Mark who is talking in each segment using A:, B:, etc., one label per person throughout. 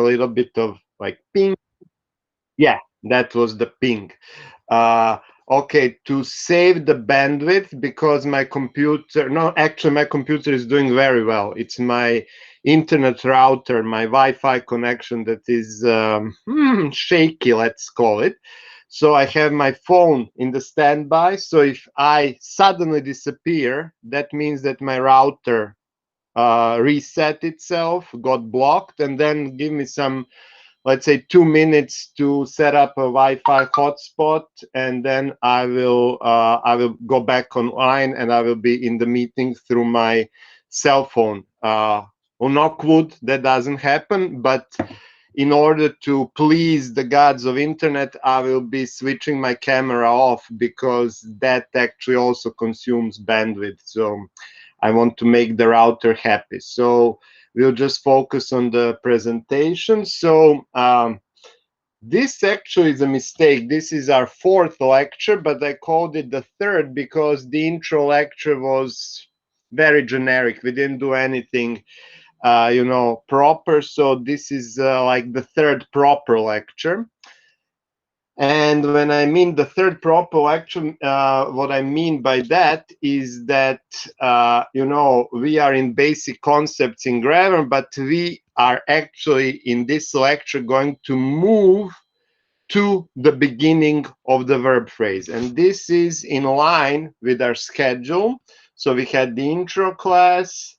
A: a little bit of like ping. Yeah, that was the ping. Okay, to save the bandwidth, because my computer, no, actually my computer is doing very well. It's my internet router, my Wi-Fi connection that is shaky, let's call it. So I have my phone in the standby. So if I suddenly disappear, that means that my router reset itself, got blocked, and then give me some, let's say, 2 minutes to set up a Wi-Fi hotspot, and then I will go back online and I will be in the meeting through my cell phone. On knock wood, that doesn't happen, but in order to please the gods of internet, I will be switching my camera off, because that actually also consumes bandwidth. So I want to make the router happy. So we'll just focus on the presentation. So this actually is a mistake. This is our 4th lecture, but I called it the 3rd because the intro lecture was very generic. We didn't do anything you know, proper. So this is like the 3rd proper lecture. And when I mean the 3rd proper lecture, what I mean by that is that, you know, we are in basic concepts in grammar, but we are actually in this lecture going to move to the beginning of the verb phrase. And this is in line with our schedule. So we had the intro class,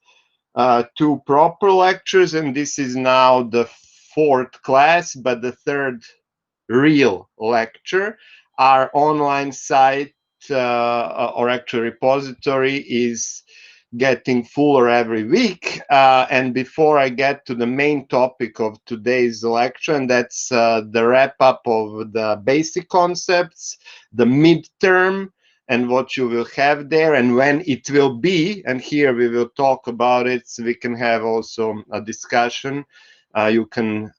A: 2 proper lectures, and this is now the 4th class, but the 3rd real lecture. Our online site or actual repository is getting fuller every week. And before I get to the main topic of today's lecture, and that's the wrap up of the basic concepts, the midterm, and what you will have there and when it will be. And here we will talk about it, so we can have also a discussion. You can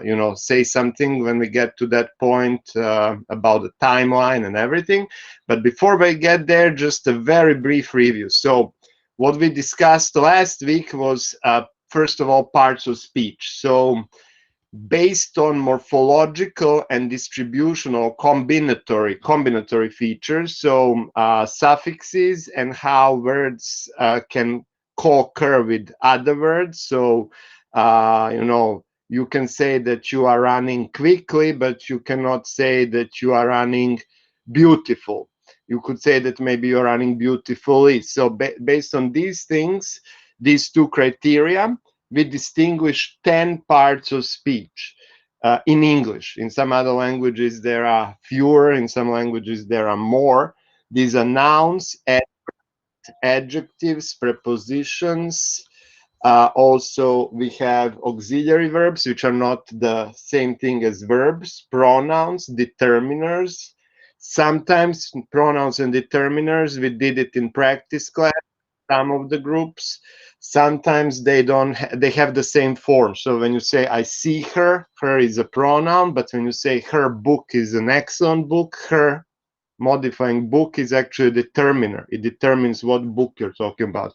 A: you know, say something when we get to that point about the timeline and everything. But before we get there, just a very brief review. So what we discussed last week was, first of all, parts of speech. So based on morphological and distributional combinatory features, so suffixes and how words can co-occur with other words. So you know, you can say that you are running quickly, but you cannot say that you are running beautiful. You could say that maybe you're running beautifully. So based on these things, these 2 criteria, we distinguish 10 parts of speech in English. In some other languages, there are fewer. In some languages, there are more. These are nouns, adjectives, prepositions. Also, we have auxiliary verbs, which are not the same thing as verbs, pronouns, determiners. Sometimes pronouns and determiners, we did it in practice class, some of the groups. Sometimes they don't, they have the same form. So when you say, I see her, her is a pronoun, but when you say her book is an excellent book, her modifying book is actually a determiner. It determines what book you're talking about.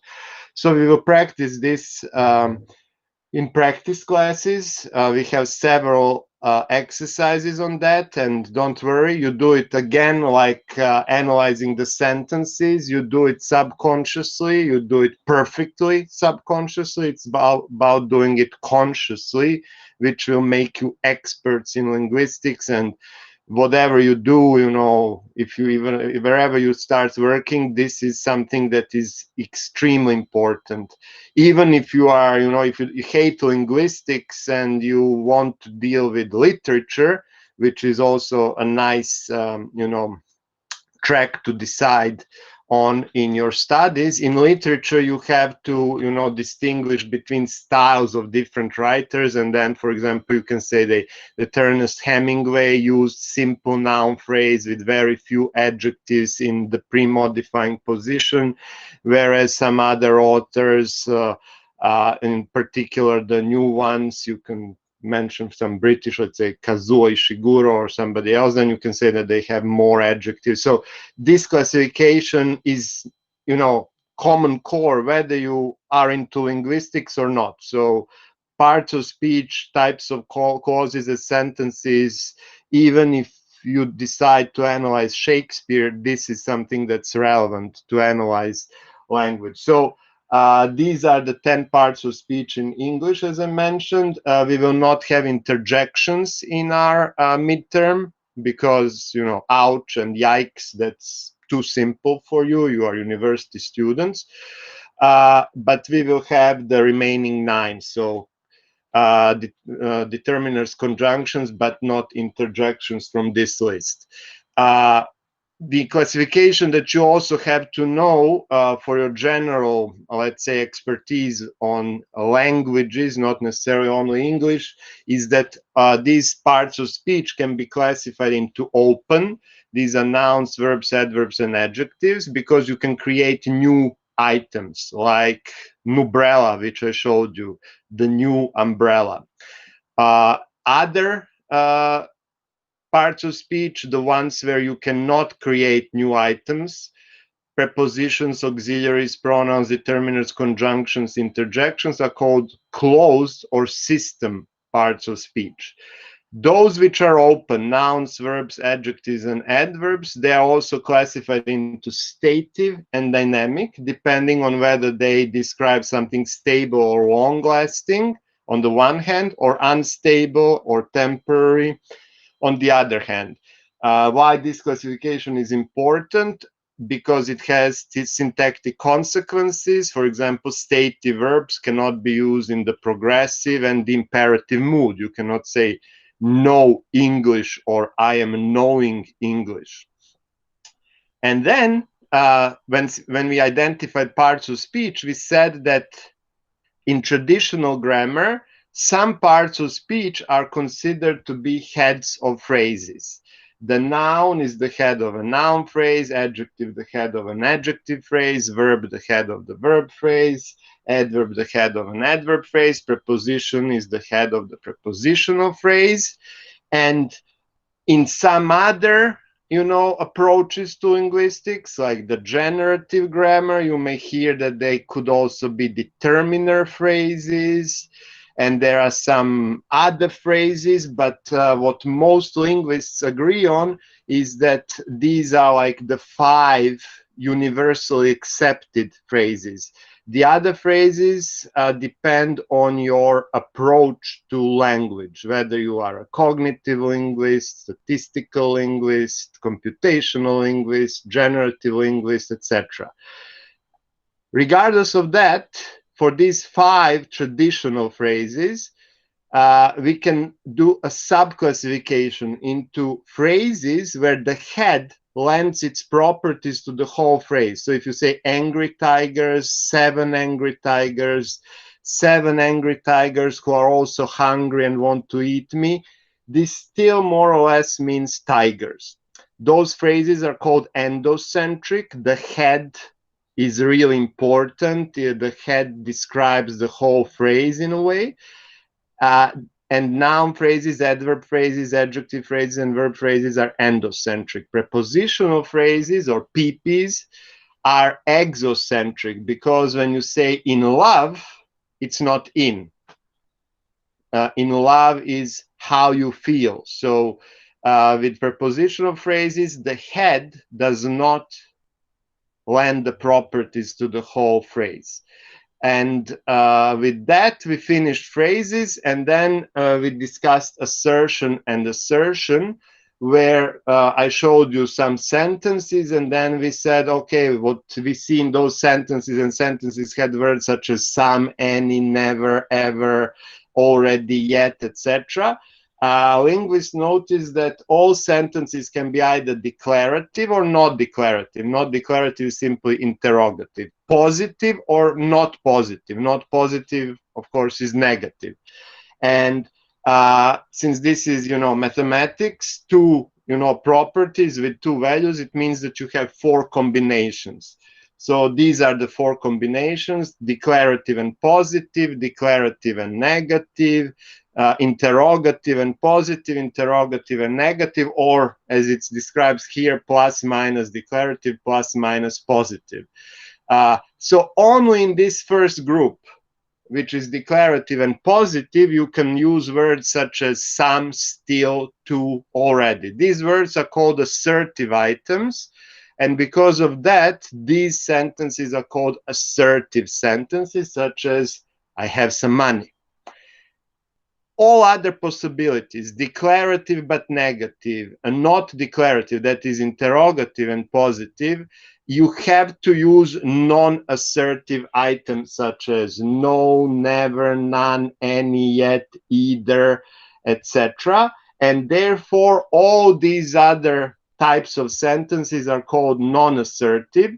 A: So we will practice this in practice classes. We have several exercises on that, and don't worry, you do it again like analyzing the sentences. You do it subconsciously, you do it perfectly subconsciously. It's about doing it consciously, which will make you experts in linguistics. And whatever you do, you know, if you even wherever you start working, this is something that is extremely important. Even if you are, you know, if you hate linguistics and you want to deal with literature, which is also a nice you know, track to decide on in your studies. In literature, you have to, you know, distinguish between styles of different writers. And then, for example, you can say that Ernest Hemingway used simple noun phrase with very few adjectives in the pre-modifying position, whereas some other authors, in particular the new ones, you can mention some British, let's say Kazuo Ishiguro or somebody else, then you can say that they have more adjectives. So this classification is, you know, common core whether you are into linguistics or not. So parts of speech, types of clauses and sentences, even if you decide to analyze Shakespeare, this is something that's relevant to analyze language. So these are the 10 parts of speech in English, as I mentioned. We will not have interjections in our midterm because, you know, ouch and yikes, that's too simple for you. You are university students. But we will have the remaining 9. So determiners, conjunctions, but not interjections from this list. The classification that you also have to know for your general, let's say, expertise on languages, not necessarily only English, is that these parts of speech can be classified into open. These are nouns, verbs, adverbs, and adjectives, because you can create new items like nubrella, which I showed you, the new umbrella. Other parts of speech, the ones where you cannot create new items, prepositions, auxiliaries, pronouns, determiners, conjunctions, interjections, are called closed or system parts of speech. Those which are open, nouns, verbs, adjectives, and adverbs, they are also classified into stative and dynamic, depending on whether they describe something stable or long-lasting on the one hand, or unstable or temporary on the other hand. Why this classification is important? Because it has syntactic consequences. For example, stative verbs cannot be used in the progressive and the imperative mood. You cannot say know English or I am knowing English. And then when we identified parts of speech, we said that in traditional grammar, some parts of speech are considered to be heads of phrases. The noun is the head of a noun phrase, adjective the head of an adjective phrase, verb the head of the verb phrase, adverb the head of an adverb phrase, preposition is the head of the prepositional phrase. And in some other, you know, approaches to linguistics, like the generative grammar, you may hear that they could also be determiner phrases, and there are some other phrases, but what most linguists agree on is that these are like the 5 universally accepted phrases. The other phrases depend on your approach to language, whether you are a cognitive linguist, statistical linguist, computational linguist, generative linguist, etc. Regardless of that, for these 5 traditional phrases, we can do a subclassification into phrases where the head lends its properties to the whole phrase. So if you say angry tigers, 7 angry tigers, 7 angry tigers who are also hungry and want to eat me, this still more or less means tigers. Those phrases are called endocentric. The head is really important. The head describes the whole phrase in a way. And noun phrases, adverb phrases, adjective phrases, and verb phrases are endocentric. Prepositional phrases, or PPs, are exocentric, because when you say in love, it's not in. In love is how you feel. So with prepositional phrases, the head does not lend the properties to the whole phrase. And with that, we finished phrases, and then we discussed assertion and assertion, where I showed you some sentences, and then we said, okay, what we see in those sentences, and sentences had words such as some, any, never, ever, already, yet, etc. Linguists notice that all sentences can be either declarative or not declarative. Not declarative is simply interrogative. Positive or not positive. Not positive, of course, is negative. And since this is, you know, mathematics, 2, you know, properties with 2 values, it means that you have 4 combinations. So these are the 4 combinations: declarative and positive, declarative and negative, interrogative and positive, interrogative and negative, or as it describes here, plus minus declarative, plus minus positive. So only in this first group, which is declarative and positive, you can use words such as some, still, to, already. These words are called assertive items. And because of that, these sentences are called assertive sentences, such as, I have some money. All other possibilities, declarative but negative, and not declarative, that is interrogative and positive, you have to use non-assertive items such as no, never, none, any, yet, either, etc. And therefore, all these other types of sentences are called non-assertive.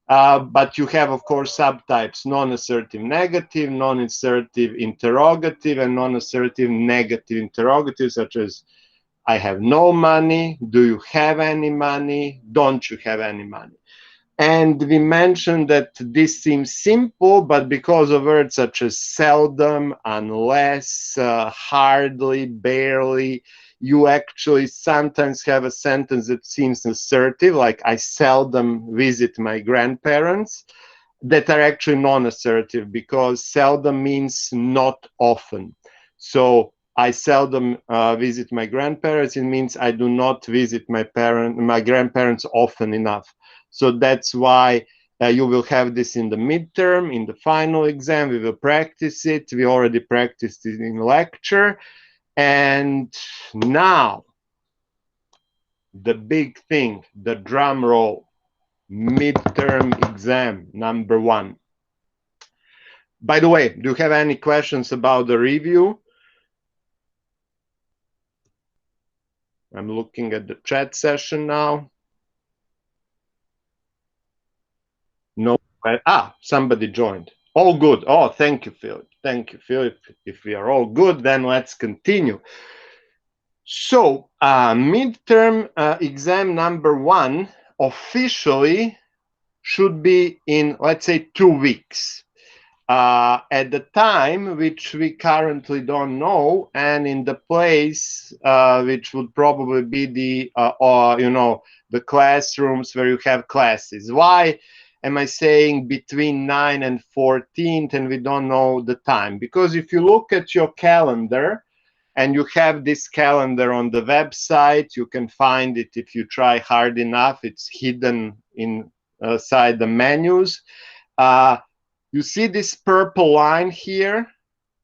A: But you have, of course, subtypes: non-assertive negative, non-assertive interrogative, and non-assertive negative interrogative, such as I have no money, do you have any money, don't you have any money. And we mentioned that this seems simple, but because of words such as seldom, unless, hardly, barely, you actually sometimes have a sentence that seems assertive, like I seldom visit my grandparents, that are actually non-assertive, because seldom means not often. So I seldom visit my grandparents, it means I do not visit my grandparents often enough. So that's why you will have this in the midterm, in the final exam, we will practice it. We already practiced it in lecture. And now, the big thing, the drum roll, midterm exam number 1. By the way, do you have any questions about the review? I'm looking at the chat session now. No. Somebody joined. All good. Oh, thank you, Philip. Thank you, Philip. If we are all good, then let's continue. So, midterm exam number 1 officially should be in, let's say, 2 weeks. At the time, which we currently don't know, and in the place which would probably be the, the classrooms where you have classes. Why am I saying between 9 and 14th and we don't know the time? Because if you look at your calendar, and you have this calendar on the website, you can find it if you try hard enough. It's hidden inside the menus. You see this purple line here?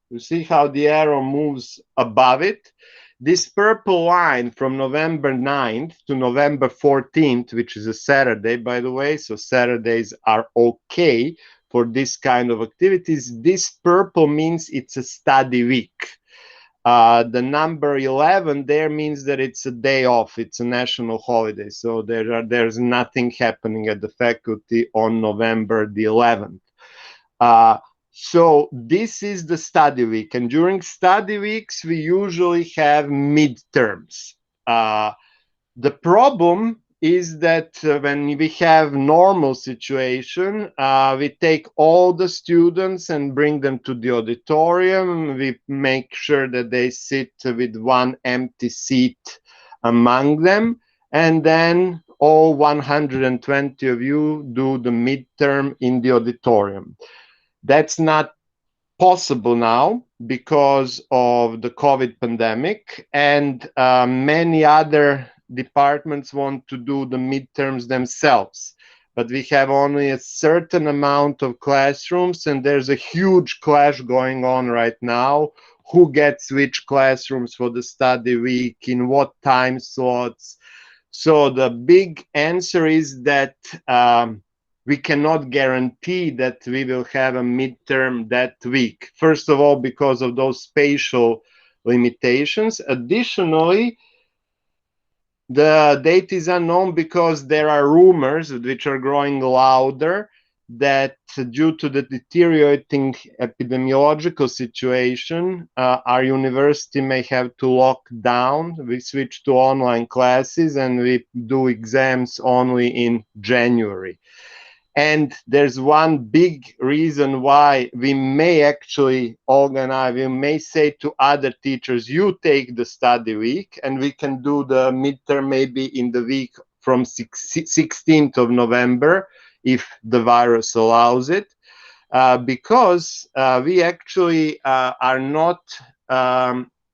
A: You see how the arrow moves above it? This purple line from November 9th to November 14th, which is a Saturday, by the way, so Saturdays are okay for this kind of activities. This purple means it's a study week. The number 11 there means that it's a day off, it's a national holiday, so there's nothing happening at the faculty on November the 11th. So this is the study week, and during study weeks we usually have midterms. The problem is that when we have normal situation, we take all the students and bring them to the auditorium. We make sure that they sit with one empty seat among them, and then all 120 of you do the midterm in the auditorium. That's not possible now because of the COVID pandemic, and many other departments want to do the midterms themselves. But we have only a certain amount of classrooms, and there's a huge clash going on right now. Who gets which classrooms for the study week, in what time slots? So the big answer is that we cannot guarantee that we will have a midterm that week. First of all, because of those spatial limitations. Additionally, the date is unknown because there are rumors which are growing louder that due to the deteriorating epidemiological situation, our university may have to lock down. We switch to online classes and we do exams only in January. And there's one big reason why we may actually organize, we may say to other teachers, you take the study week and we can do the midterm maybe in the week from 16th of November, if the virus allows it. because we actually are not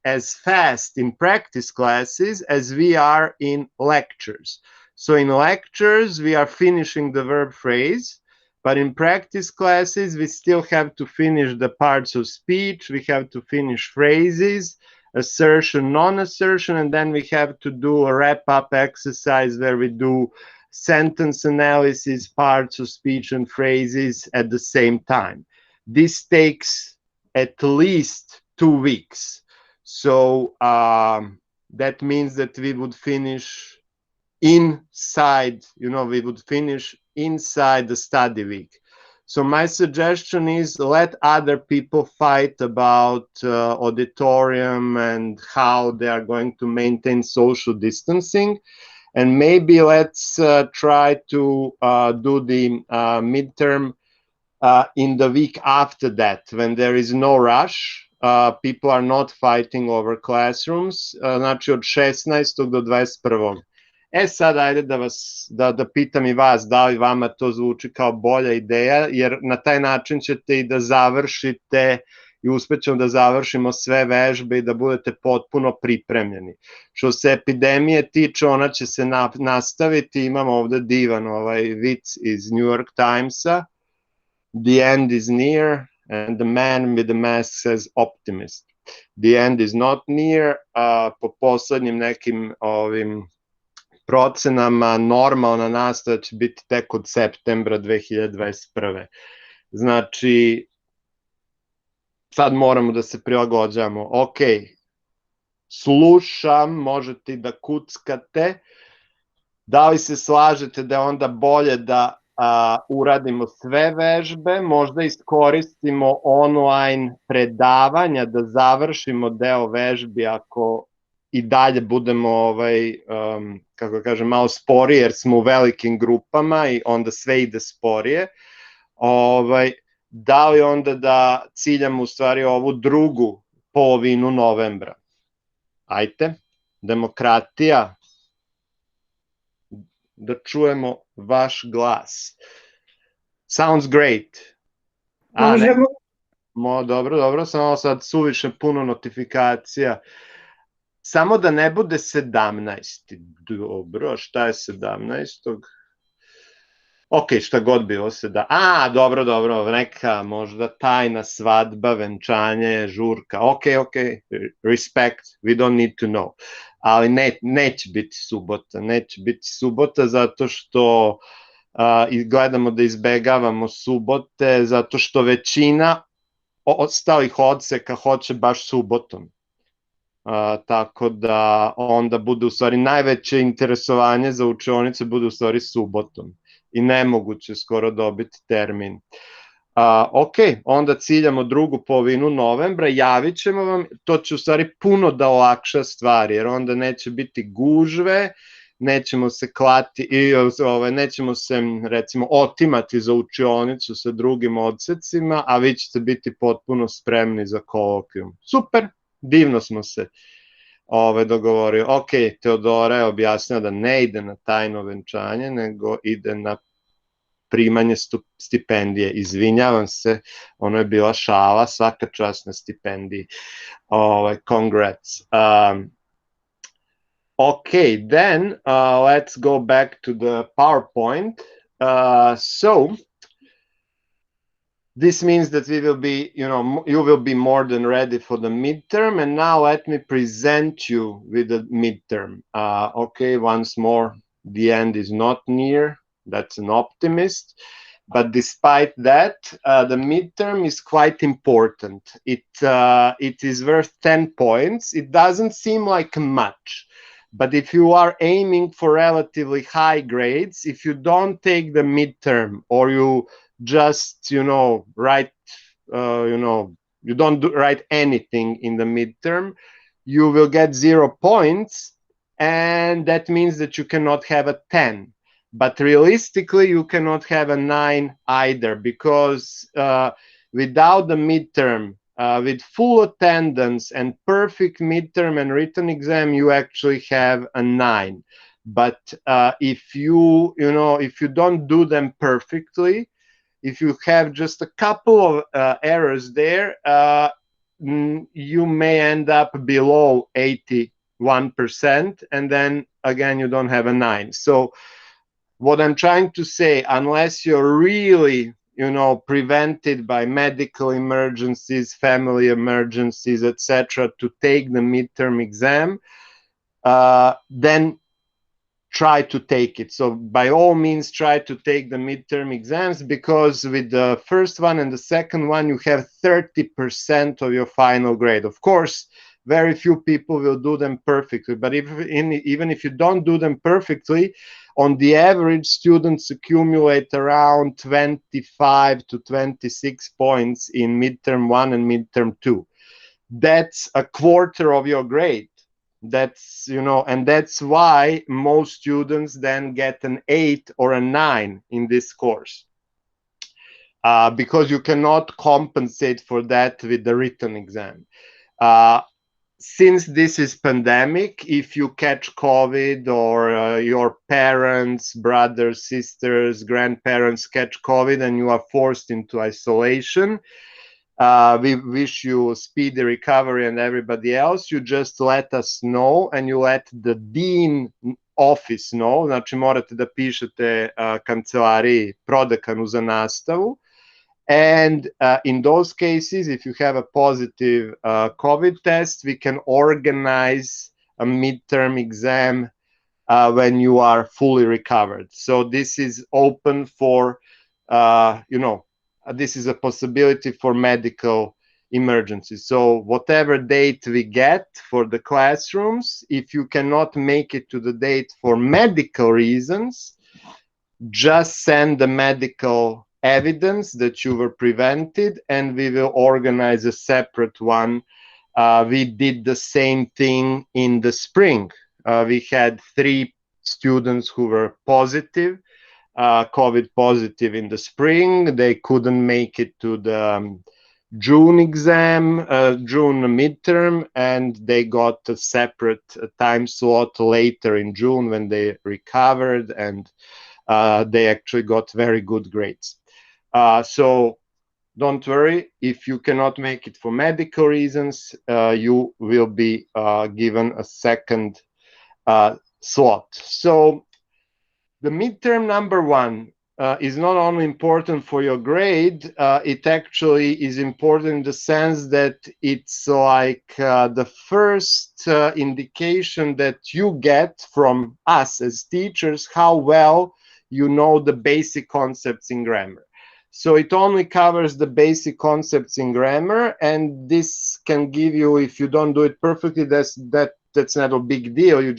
A: as fast in practice classes as we are in lectures. So in lectures, we are finishing the verb phrase, but in practice classes, we still have to finish the parts of speech, we have to finish phrases, assertion, non-assertion, and then we have to do a wrap-up exercise where we do sentence analysis, parts of speech and phrases at the same time. This takes at least 2 weeks. So that means that we would finish inside, we would finish inside the study week. So my suggestion is let other people fight about auditorium and how they are going to maintain social distancing. And maybe let's try to do the midterm in the week after that, when there is no rush. People are not fighting over classrooms, znači od 16. do 21. Sad ajde da pitam i vas, da li vama to zvuči kao bolja ideja, jer na taj način ćete i da završite i uspećemo da završimo sve vežbe i da budete potpuno pripremljeni. Što se epidemije tiče, ona će se nastaviti. Imamo ovde divan vic iz New York Timesa. The end is near and the man with the mask says optimist. The end is not near. Po poslednjim nekim procenama normalna nastava će biti tek od septembra 2021. Znači, sad moramo da se prilagođavamo. Ok, slušam, možete i da kuckate. Da li se slažete da je onda bolje da uradimo sve vežbe, možda iskoristimo online predavanja, da završimo deo vežbi ako i dalje budemo, kako kažem, malo sporije, jer smo u velikim grupama i onda sve ide sporije. Da li onda da ciljamo u stvari ovu drugu polovinu novembra? Ajte, demokratija, da čujemo vaš glas. Sounds great. Možemo. Dobro, samo sad suviše puno notifikacija. Samo da ne bude 17. Dobro, šta je 17. Ok, šta god bilo se da... Dobro, neka možda tajna svadba, venčanje, žurka. Ok, respect, we don't need to know. Ali neće biti subota, zato što gledamo da izbegavamo subote, zato što većina ostalih odseka hoće baš subotom. Tako da onda bude u stvari najveće interesovanje za učionice bude u stvari subotom i nemoguće skoro dobiti termin. Ok, onda ciljamo drugu polovinu novembra, javit ćemo vam, to će u stvari puno da olakša stvari, jer onda neće biti gužve, nećemo se klati, nećemo se recimo otimati za učionicu sa drugim odsecima, a vi ćete biti potpuno spremni za kolokvijum. Super, divno smo se dogovorio. Ok, Teodora je objasnila da ne ide na tajno venčanje, nego ide na primanje stipendije. Izvinjavam se, ono je bila šala, svaka čast na stipendiji. Congrats. Okay, then let's go back to the PowerPoint. So this means that we will be, you will be more than ready for the midterm. And now let me present you with the midterm. Okay, once more, the end is not near. That's an optimist. But despite that, the midterm is quite important. It is worth 10 points. It doesn't seem like much. But if you are aiming for relatively high grades, if you don't take the midterm or you just, write, you don't write anything in the midterm, you will get 0 points. And that means that you cannot have a 10. But realistically, you cannot have a 9 either, because without the midterm, with full attendance and perfect midterm and written exam, you actually have a 9. But if you don't do them perfectly, if you have just a couple of errors there, you may end up below 81%, and then again you don't have a 9. So what I'm trying to say, unless you're really, you know, prevented by medical emergencies, family emergencies, etc., to take the midterm exam, then try to take it. So by all means, try to take the midterm exams, because with the first one and the second one, you have 30% of your final grade. Of course, very few people will do them perfectly, but even if you don't do them perfectly, on the average, students accumulate around 25 to 26 points in midterm 1 and midterm 2. That's a quarter of your grade. That's, you know, and that's why most students then get an 8 or a 9 in this course, because you cannot compensate for that with the written exam. Since this is pandemic, if you catch COVID, or your parents, brothers, sisters, grandparents catch COVID and you are forced into isolation, we wish you speedy recovery, and everybody else, you just let us know, and you let the dean office know. Znači morate da pišete kancelariji, prodekanu za nastavu. And in those cases, if you have a positive COVID test, we can organize a midterm exam when you are fully recovered. So this is open for, you know, this is a possibility for medical emergencies. So whatever date we get for the classrooms, if you cannot make it to the date for medical reasons, just send the medical evidence that you were prevented, and we will organize a separate one. We did the same thing in the spring. We had 3 students who were positive, COVID positive in the spring. They couldn't make it to the June exam, June midterm, and they got a separate time slot later in June when they recovered, and they actually got very good grades. So don't worry, if you cannot make it for medical reasons, you will be given a second slot. So the midterm number 1 is not only important for your grade, it actually is important in the sense that it's like the first indication that you get from us as teachers how well you know the basic concepts in grammar. So it only covers the basic concepts in grammar, and this can give you, if you don't do it perfectly, that's not a big deal. It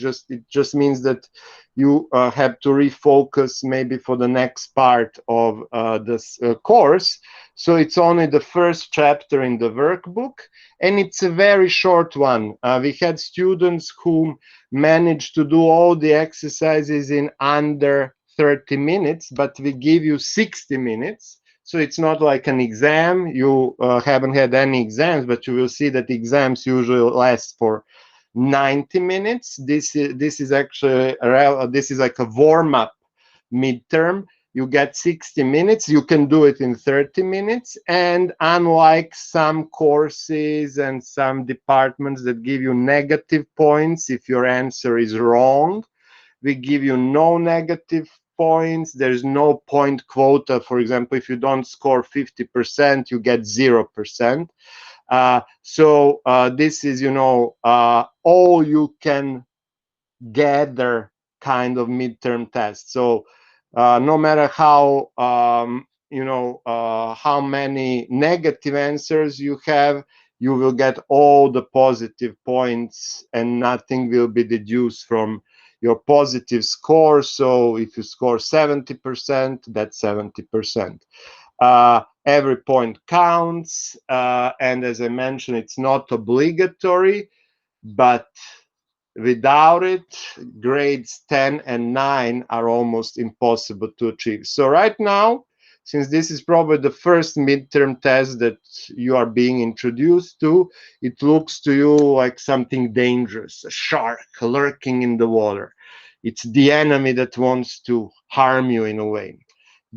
A: just means that you have to refocus maybe for the next part of this course. So it's only the first chapter in the workbook, and it's a very short one. We had students who managed to do all the exercises in under 30 minutes, but we give you 60 minutes. So it's not like an exam. You haven't had any exams, but you will see that exams usually last for 90 minutes. This is actually this is like a warm-up midterm. You get 60 minutes. You can do it in 30 minutes. And unlike some courses and some departments that give you negative points if your answer is wrong, we give you no negative points. There's no point quota. For example, if you don't score 50%, you get 0%. So this is, you know, all you can gather kind of midterm test. So no matter how, you know, how many negative answers you have, you will get all the positive points, and nothing will be deduced from your positive score. So if you score 70%, that's 70%. Every point counts, and as I mentioned, it's not obligatory, but without it, grades 10 and 9 are almost impossible to achieve. So right now, since this is probably the first midterm test that you are being introduced to, it looks to you like something dangerous, a shark lurking in the water. It's the enemy that wants to harm you in a way.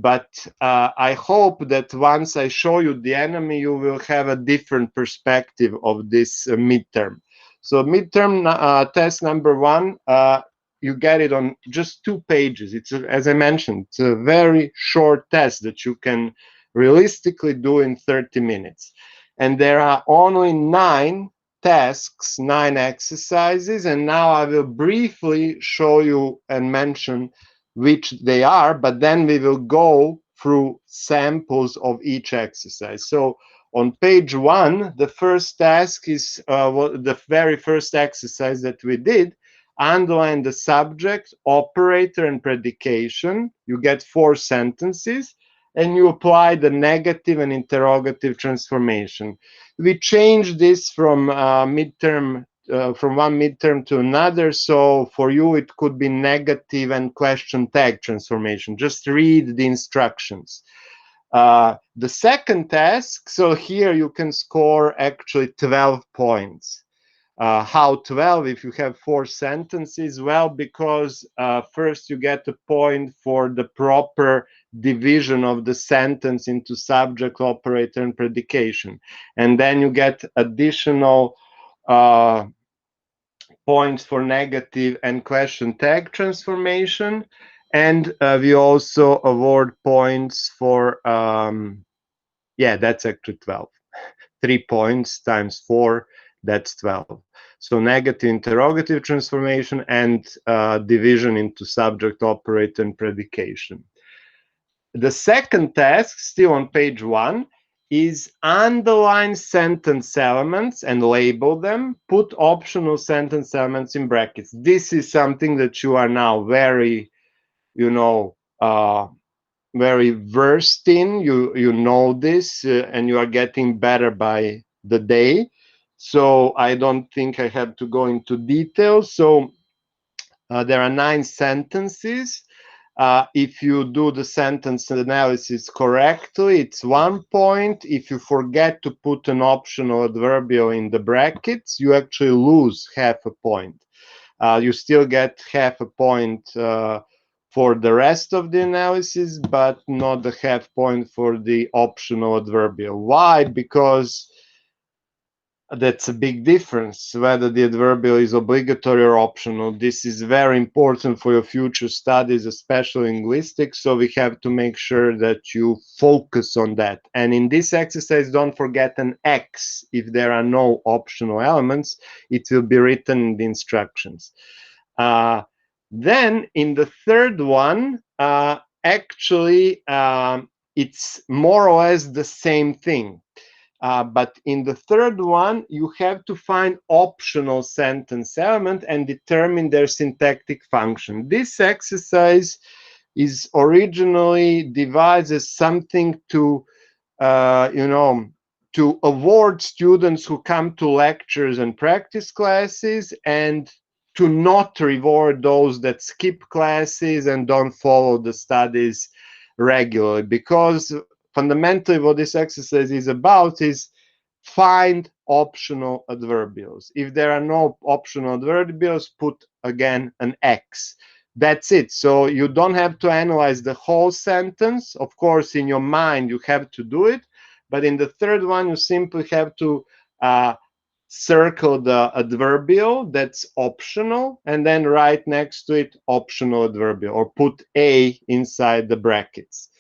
A: but I hope that once I show you the enemy, you will have a different perspective of this midterm. So midterm test number 1, you get it on just 2 pages. It's, as I mentioned, it's a very short test that you can realistically do in 30 minutes. And there are only 9 tasks, 9 exercises, and now I will briefly show you and mention which they are, but then we will go through samples of each exercise. So on page 1, the first task is the very first exercise that we did. Underline the subject, operator, and predication. You get 4 sentences, and you apply the negative and interrogative transformation. We changed this from midterm from one midterm to another. So for you, it could be negative and question tag transformation. Just read the instructions. The second task, so here you can score actually 12 points. How 12 if you have 4 sentences? Well, because first you get a point for the proper division of the sentence into subject, operator, and predication. And then you get additional points for negative and question tag transformation. And we also award points for, yeah, that's actually 12. 3 points times 4, that's 12. So negative interrogative transformation and division into subject, operator, and predication. The second task, still on page 1, is underline sentence elements and label them, put optional sentence elements in brackets. This is something that you are now very, very versed in. You know this, and you are getting better by the day. So I don't think I have to go into details. So there are 9 sentences. If you do the sentence analysis correctly, it's 1 point. If you forget to put an optional adverbial in the brackets, you actually lose half a point. You still get half a point for the rest of the analysis, but not the half point for the optional adverbial. Why? Because that's a big difference, whether the adverbial is obligatory or optional. This is very important for your future studies, especially linguistics, so we have to make sure that you focus on that. And in this exercise, don't forget an X. If there are no optional elements, it will be written in the instructions. Then in the third one, actually, it's more or less the same thing. But in the third one, you have to find optional sentence element and determine their syntactic function. This exercise is originally devised as something to, to award students who come to lectures and practice classes, and to not reward those that skip classes and don't follow the studies regularly. Because fundamentally what this exercise is about is find optional adverbials. If there are no optional adverbials, put again an X. That's it. So you don't have to analyze the whole sentence. Of course, in your mind, you have to do it. But in the third one, you simply have to circle the adverbial that's optional, and then right next to it, optional adverbial, or put A inside the brackets.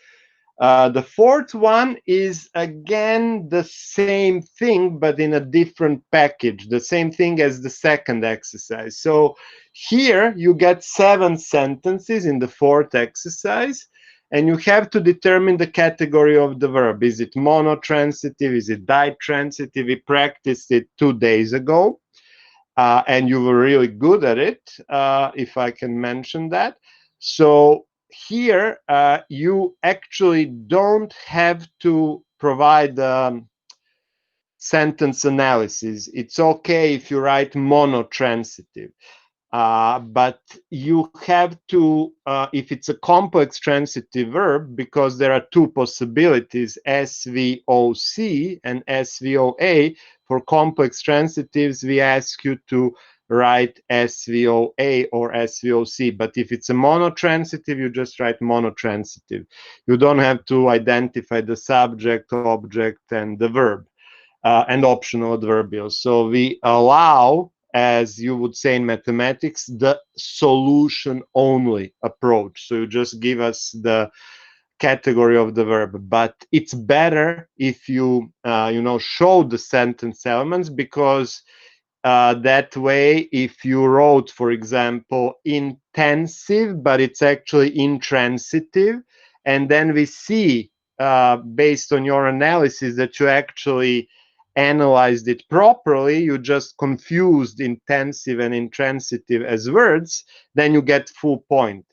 A: The fourth one is again the same thing, but in a different package, the same thing as the second exercise. So here you get 7 sentences in the fourth exercise, and you have to determine the category of the verb. Is it monotransitive? Is it ditransitive? We practiced it 2 days ago, and you were really good at it, if I can mention that. So here, you actually don't have to provide sentence analysis. It's okay if you write monotransitive. But you have to, if it's a complex transitive verb, because there are 2 possibilities, SVOC and SVOA. For complex transitives, we ask you to write SVOA or SVOC. But if it's a monotransitive, you just write monotransitive. You don't have to identify the subject, object, and the verb, and optional adverbials. So we allow, as you would say in mathematics, the solution only approach. So you just give us the category of the verb, but it's better if you show the sentence elements, because that way, if you wrote, for example, intensive, but it's actually intransitive, and then we see, based on your analysis, that you actually analyzed it properly, you just confused intensive and intransitive as words, then you get full point.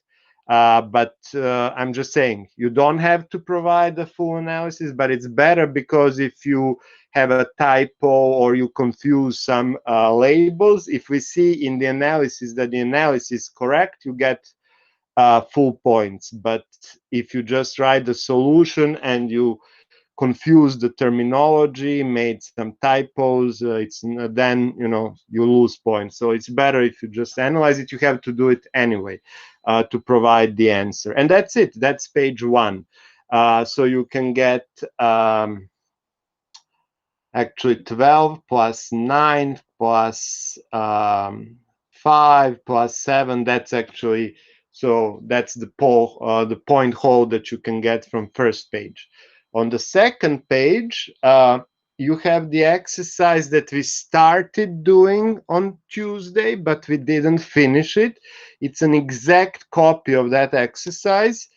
A: But I'm just saying, you don't have to provide the full analysis, but it's better, because if you have a typo or you confuse some labels, if we see in the analysis that the analysis is correct, you get full points. But if you just write the solution and you confuse the terminology, made some typos, then you lose points. So it's better if you just analyze it. You have to do it anyway to provide the answer, and that's it. That's page 1. So you can get actually 12 plus 9 plus 5 plus 7. That's actually, so that's the point whole that you can get from first page. On the second page, you have the exercise that we started doing on Tuesday, but we didn't finish it. It's an exact copy of that exercise.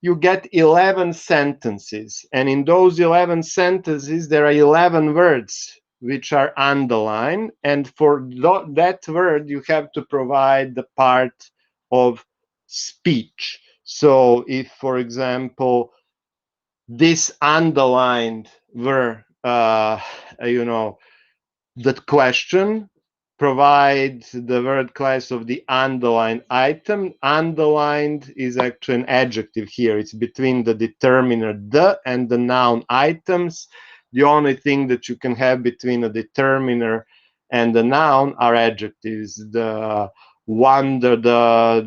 A: You get 11 sentences, and in those 11 sentences, there are 11 words which are underlined, and for that word, you have to provide the part of speech. So if, for example, this underlined were, the question, provide the word class of the underlined item. Underlined is actually an adjective here. It's between the determiner the and the noun items. The only thing that you can have between a determiner and the noun are adjectives. The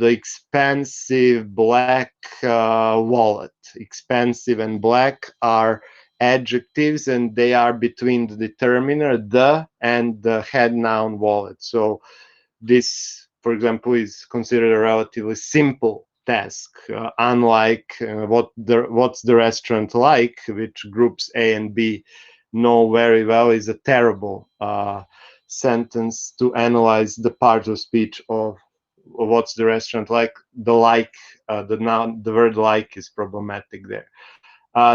A: expensive black wallet. Expensive and black are adjectives, and they are between the determiner the and the head noun wallet. So this, for example, is considered a relatively simple task, unlike what's the restaurant like, which groups A and B know very well, is a terrible sentence to analyze the part of speech of what's the restaurant like. The word like is problematic there.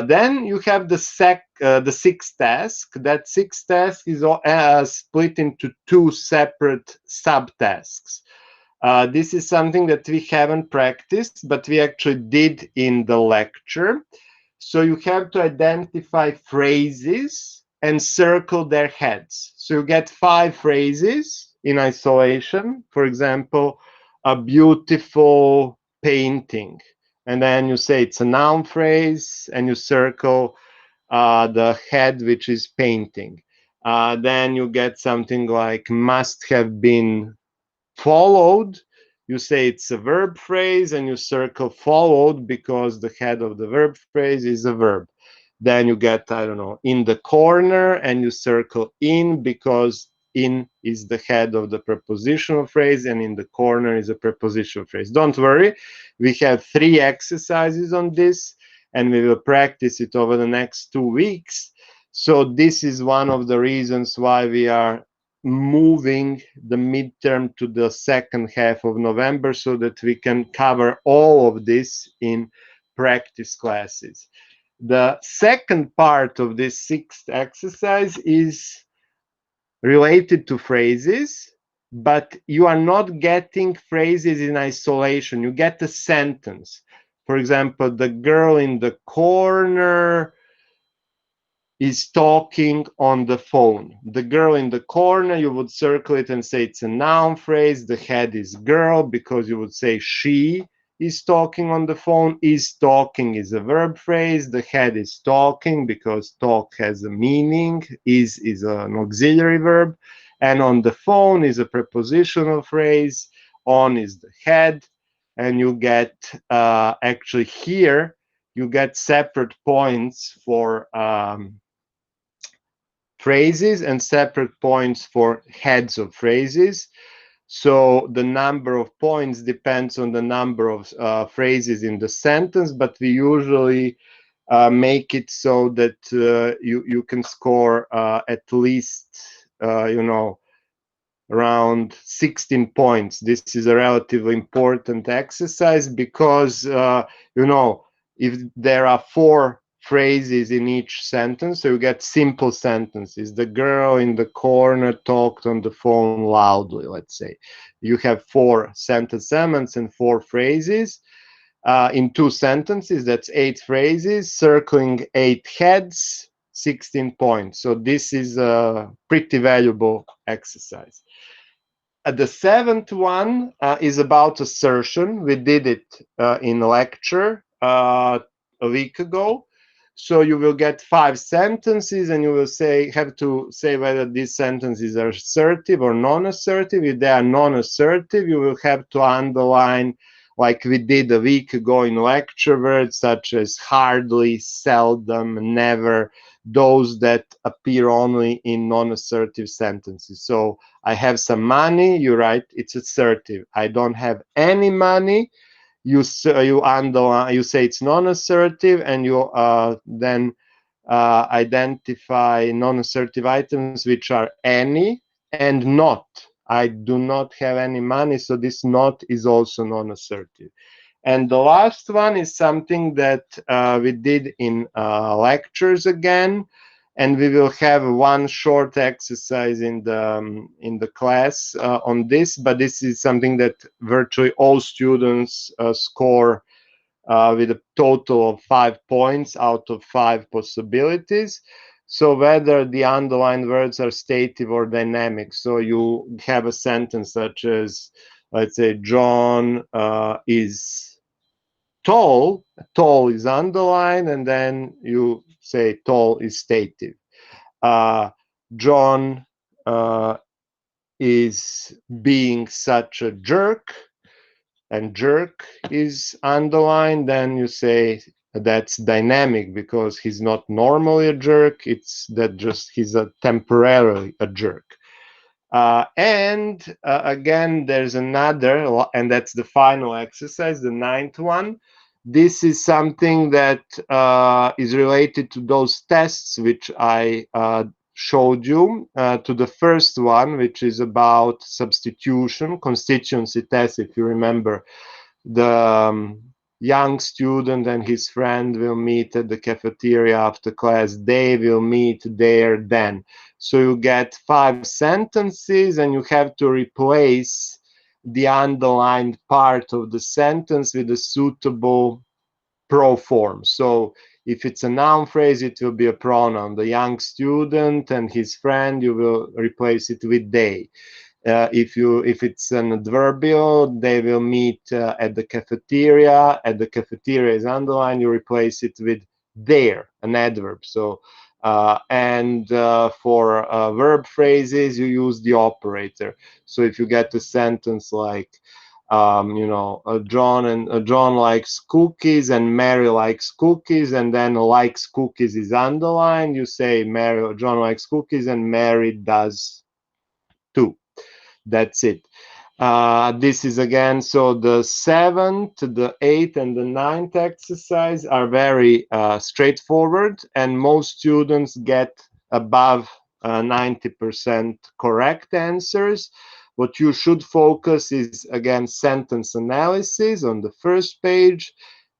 A: Then you have the sixth task. That sixth task is split into 2 separate subtasks. This is something that we haven't practiced, but we actually did in the lecture. So you have to identify phrases and circle their heads. So you get 5 phrases in isolation. For example, a beautiful painting. And then you say it's a noun phrase, and you circle the head, which is painting. Then you get something like must have been followed. You say it's a verb phrase, and you circle followed, because the head of the verb phrase is a verb. Then you get, I don't know, in the corner, and you circle in, because in is the head of the prepositional phrase, and in the corner is a prepositional phrase. Don't worry, we have 3 exercises on this, and we will practice it over the next 2 weeks. So this is one of the reasons why we are moving the midterm to the second half of November, so that we can cover all of this in practice classes. The second part of this 6th exercise is related to phrases, but you are not getting phrases in isolation. You get a sentence. For example, the girl in the corner is talking on the phone. The girl in the corner, you would circle it and say it's a noun phrase. The head is girl, because you would say she is talking on the phone. Is talking is a verb phrase. The head is talking, because talk has a meaning. Is an auxiliary verb. And on the phone is a prepositional phrase, on is the head, and you get, actually here, you get separate points for phrases and separate points for heads of phrases. So the number of points depends on the number of phrases in the sentence, but we usually make it so that you can score at least, around 16 points. This is a relatively important exercise because, if there are 4 phrases in each sentence, so you get simple sentences. The girl in the corner talked on the phone loudly, let's say. You have 4 sentence elements and 4 phrases. In 2 sentences, that's 8 phrases, circling 8 heads, 16 points. So this is a pretty valuable exercise. The 7th one is about assertion. We did it in a lecture a week ago. So you will get 5 sentences and you will have to say whether these sentences are assertive or non-assertive. If they are non-assertive, you will have to underline, like we did a week ago in lecture, words such as hardly, seldom, never, those that appear only in non-assertive sentences. So I have some money, you write it's assertive. I don't have any money, you underline, you say it's non-assertive, and you then identify non-assertive items which are any and not. I do not have any money, so this not is also non-assertive. And the last one is something that we did in lectures again, and we will have one short exercise in the class on this. But this is something that virtually all students score with a total of 5 points out of 5 possibilities. So whether the underlined words are stative or dynamic. So you have a sentence such as, let's say, John is tall. Tall is underlined, and then you say tall is stative. John is being such a jerk, and jerk is underlined, then you say that's dynamic because he's not normally a jerk, it's that just he's a temporarily a jerk. And again, there's another, and that's the final exercise, the 9th one. This is something that is related to those tests which I showed you, to the first one, which is about substitution, constituency test. If you remember, the young student and his friend will meet at the cafeteria after class. They will meet there then. So you get 5 sentences and you have to replace the underlined part of the sentence with a suitable pro form. So if it's a noun phrase, it will be a pronoun. The young student and his friend, you will replace it with they. If it's an adverbial, they will meet at the cafeteria. At the cafeteria is underlined. You replace it with there, an adverb. So for verb phrases, you use the operator. So if you get a sentence like, John likes cookies and Mary likes cookies, and then likes cookies is underlined, you say John likes cookies and Mary does too. That's it. This is again, so the 7th, the 8th, and the 9th exercise are very straightforward, and most students get above 90% correct answers. What you should focus is, again, sentence analysis on the first page,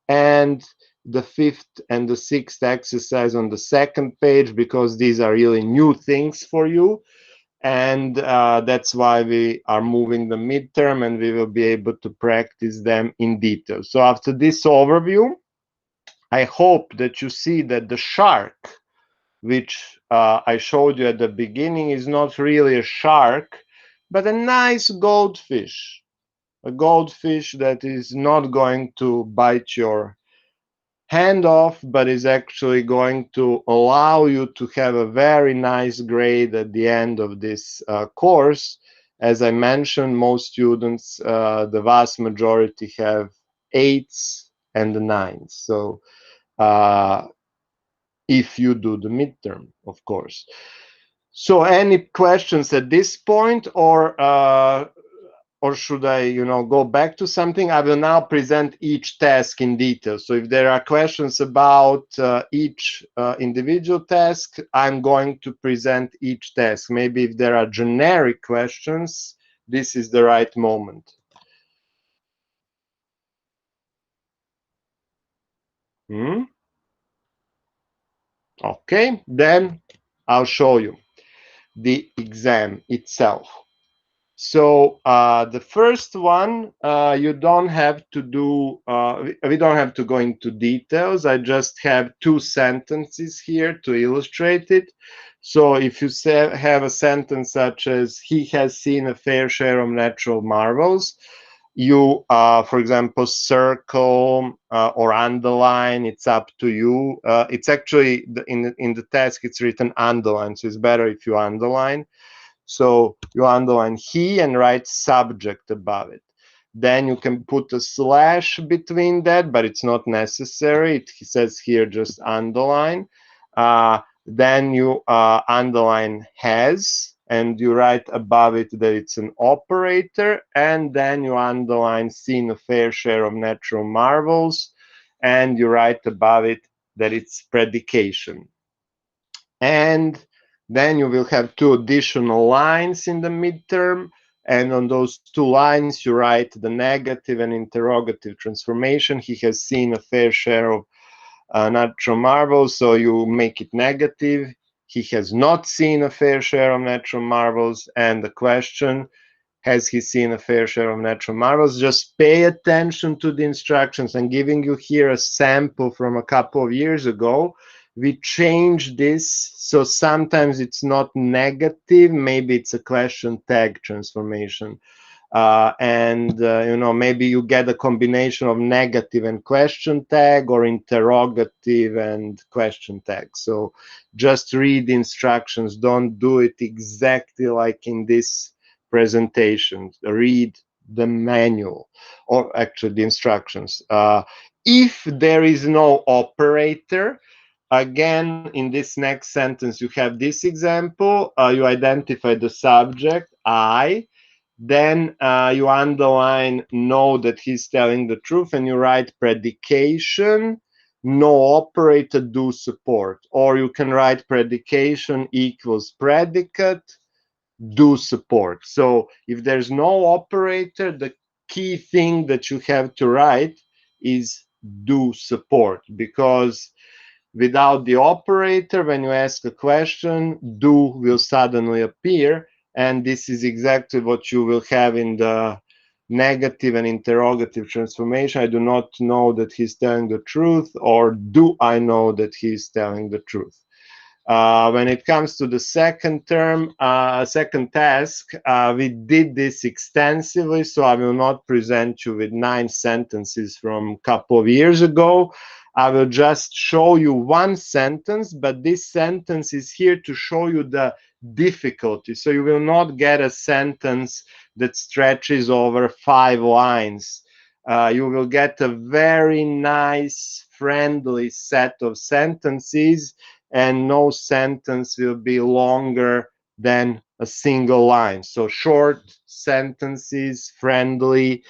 A: and the 5th and the 6th exercise on the second page, because these are really new things for you. And that's why we are moving the midterm, and we will be able to practice them in detail. So after this overview, I hope that you see that the shark, which I showed you at the beginning, is not really a shark, but a nice goldfish. A goldfish that is not going to bite your handoff, but is actually going to allow you to have a very nice grade at the end of this course. As I mentioned, most students, the vast majority, have 8s and 9s. So if you do the midterm, of course. So any questions at this point, or should I, go back to something? I will now present each task in detail. So if there are questions about each individual task, I'm going to present each task. Maybe if there are generic questions, this is the right moment. Okay, then I'll show you the exam itself. So the first one, you don't have to do, we don't have to go into details. I just have 2 sentences here to illustrate it. So if you have a sentence such as, he has seen a fair share of natural marvels, you, for example, circle or underline, it's up to you. It's actually, in the task, it's written underline, so it's better if you underline. So you underline he and write subject above it. Then you can put a slash between that, but it's not necessary. It says here just underline. Then you underline has, and you write above it that it's an operator, and then you underline seen a fair share of natural marvels, and you write above it that it's predication. And then you will have 2 additional lines in the midterm, and on those 2 lines you write the negative and interrogative transformation. He has seen a fair share of natural marvels, so you make it negative. He has not seen a fair share of natural marvels, and the question, has he seen a fair share of natural marvels? Just pay attention to the instructions. I'm giving you here a sample from a couple of years ago. We changed this, so sometimes it's not negative, maybe it's a question tag transformation. Maybe you get a combination of negative and question tag, or interrogative and question tag. So just read the instructions. Don't do it exactly like in this presentation. Read the manual, or actually the instructions. If there is no operator, again, in this next sentence, you have this example. You identify the subject, I. Then you underline know that he's telling the truth, and you write predication, no operator, do support. Or you can write predication equals predicate, do support. So if there's no operator, the key thing that you have to write is do support, because without the operator, when you ask a question, do will suddenly appear, and this is exactly what you will have in the negative and interrogative transformation. I do not know that he's telling the truth, or do I know that he's telling the truth? When it comes to the second task, we did this extensively, so I will not present you with 9 sentences from a couple of years ago. I will just show you 1 sentence, but this sentence is here to show you the difficulty. So you will not get a sentence that stretches over 5 lines. You will get a very nice, friendly set of sentences, and no sentence will be longer than a single line. So short sentences, friendly,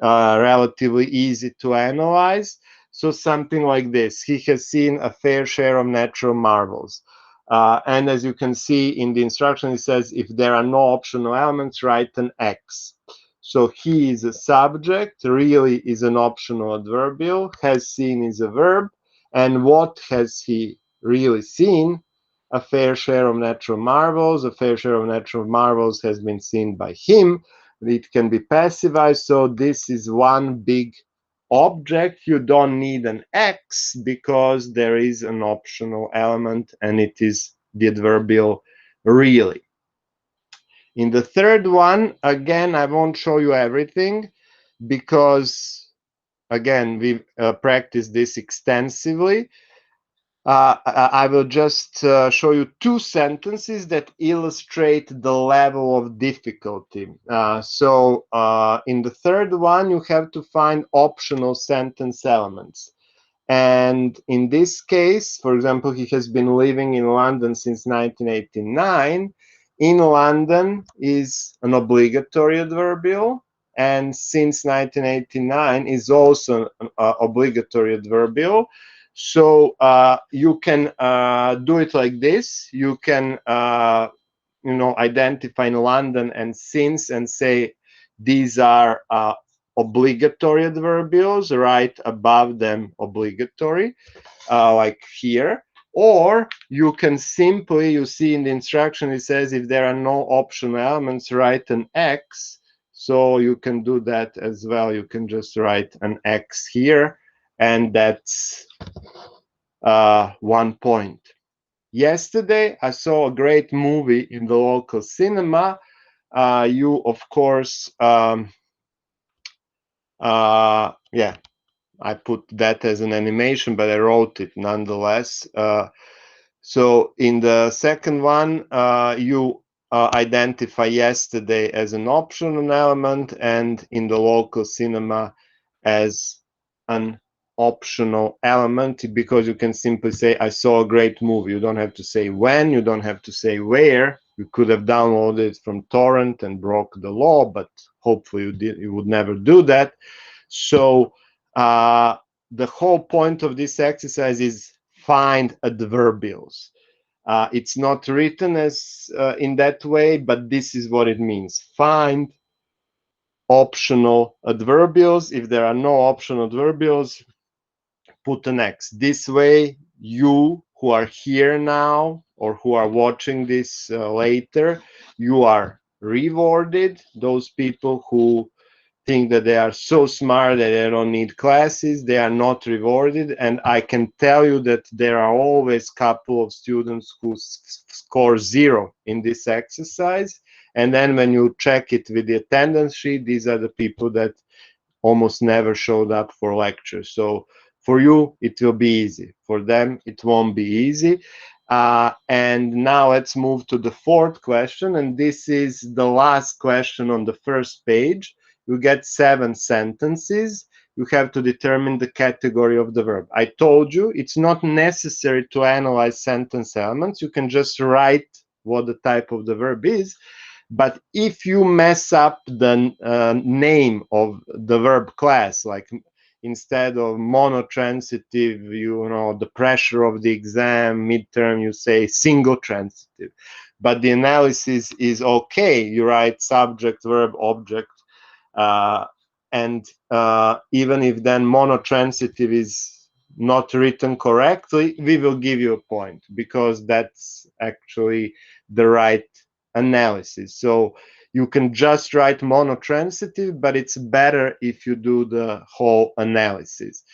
A: relatively easy to analyze. So something like this: he has seen a fair share of natural marvels. And as you can see in the instruction, it says if there are no optional elements, write an X. So he is a subject, really is an optional adverbial, has seen is a verb, and what has he really seen? A fair share of natural marvels. A fair share of natural marvels has been seen by him. It can be passivized, so this is one big object. You don't need an X because there is an optional element, and it is the adverbial really. In the third one, again, I won't show you everything because again, we practiced this extensively. I will just show you two sentences that illustrate the level of difficulty. So in the third one, you have to find optional sentence elements. And in this case, for example, he has been living in London since 1989. In London is an obligatory adverbial, and since 1989 is also an obligatory adverbial. So you can do it like this. You can, identify in London and since and say these are obligatory adverbials, right above them obligatory, like here. Or you can simply, you see in the instruction, it says if there are no optional elements, write an X. So you can do that as well. You can just write an X here, and that's 1 point. Yesterday, I saw a great movie in the local cinema. You, of course, yeah, I put that as an animation, but I wrote it nonetheless. So in the second one, you identify yesterday as an optional element, and in the local cinema as an optional element, because you can simply say, I saw a great movie. You don't have to say when, you don't have to say where. You could have downloaded it from torrent and broke the law, but hopefully you would never do that. So the whole point of this exercise is find adverbials. It's not written as in that way, but this is what it means. Find optional adverbials. If there are no optional adverbials, put an X. This way, you who are here now or who are watching this later, you are rewarded. Those people who think that they are so smart that they don't need classes, they are not rewarded. And I can tell you that there are always a couple of students who score 0 in this exercise. And then when you check it with the attendance sheet, these are the people that almost never showed up for lectures. So for you, it will be easy. For them, it won't be easy. And now let's move to the fourth question. And this is the last question on the first page. You get 7 sentences. You have to determine the category of the verb. I told you it's not necessary to analyze sentence elements. You can just write what the type of the verb is. But if you mess up the name of the verb class, like instead of monotransitive, the pressure of the exam, midterm, you say single transitive. But the analysis is okay. You write subject, verb, object. And even if then monotransitive is not written correctly, we will give you a point because that's actually the right analysis. So you can just write monotransitive, but it's better if you do the whole analysis.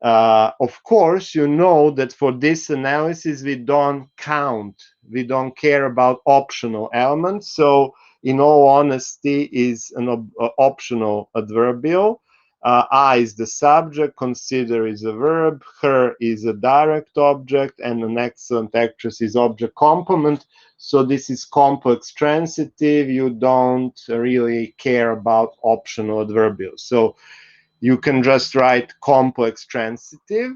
A: Of course, you know that for this analysis, we don't count, we don't care about optional elements. So in all honesty, is an optional adverbial. I is the subject, consider is a verb, her is a direct object, and an excellent actress is object complement. So this is complex transitive. You don't really care about optional adverbials. So you can just write complex transitive.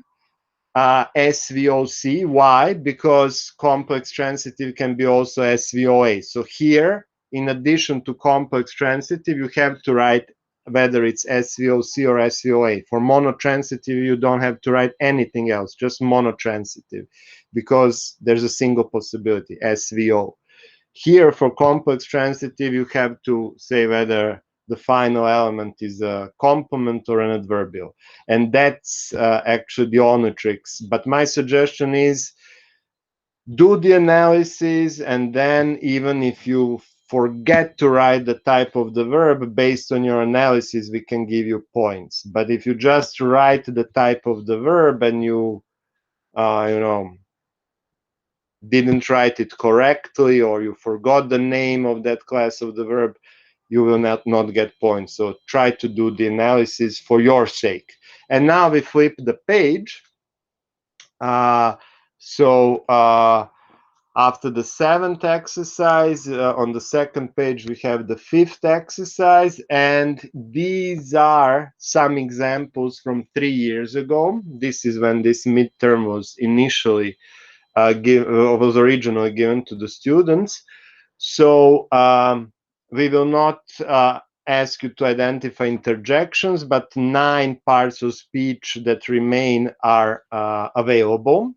A: SVOC. Why? Because complex transitive can be also SVOA. So here, in addition to complex transitive, you have to write whether it's SVOC or SVOA. For monotransitive, you don't have to write anything else, just monotransitive, because there's a single possibility, SVO. Here, for complex transitive, you have to say whether the final element is a complement or an adverbial. And that's actually the only tricks. But my suggestion is do the analysis, and then even if you forget to write the type of the verb, based on your analysis, we can give you points. But if you just write the type of the verb and you, didn't write it correctly, or you forgot the name of that class of the verb, you will not get points. So try to do the analysis for your sake. And now we flip the page. After the 7th exercise, on the 2nd page, we have the 5th exercise, and these are some examples from 3 years ago. This is when this midterm was initially was originally given to the students. So we will not ask you to identify interjections, but 9 parts of speech that remain are available.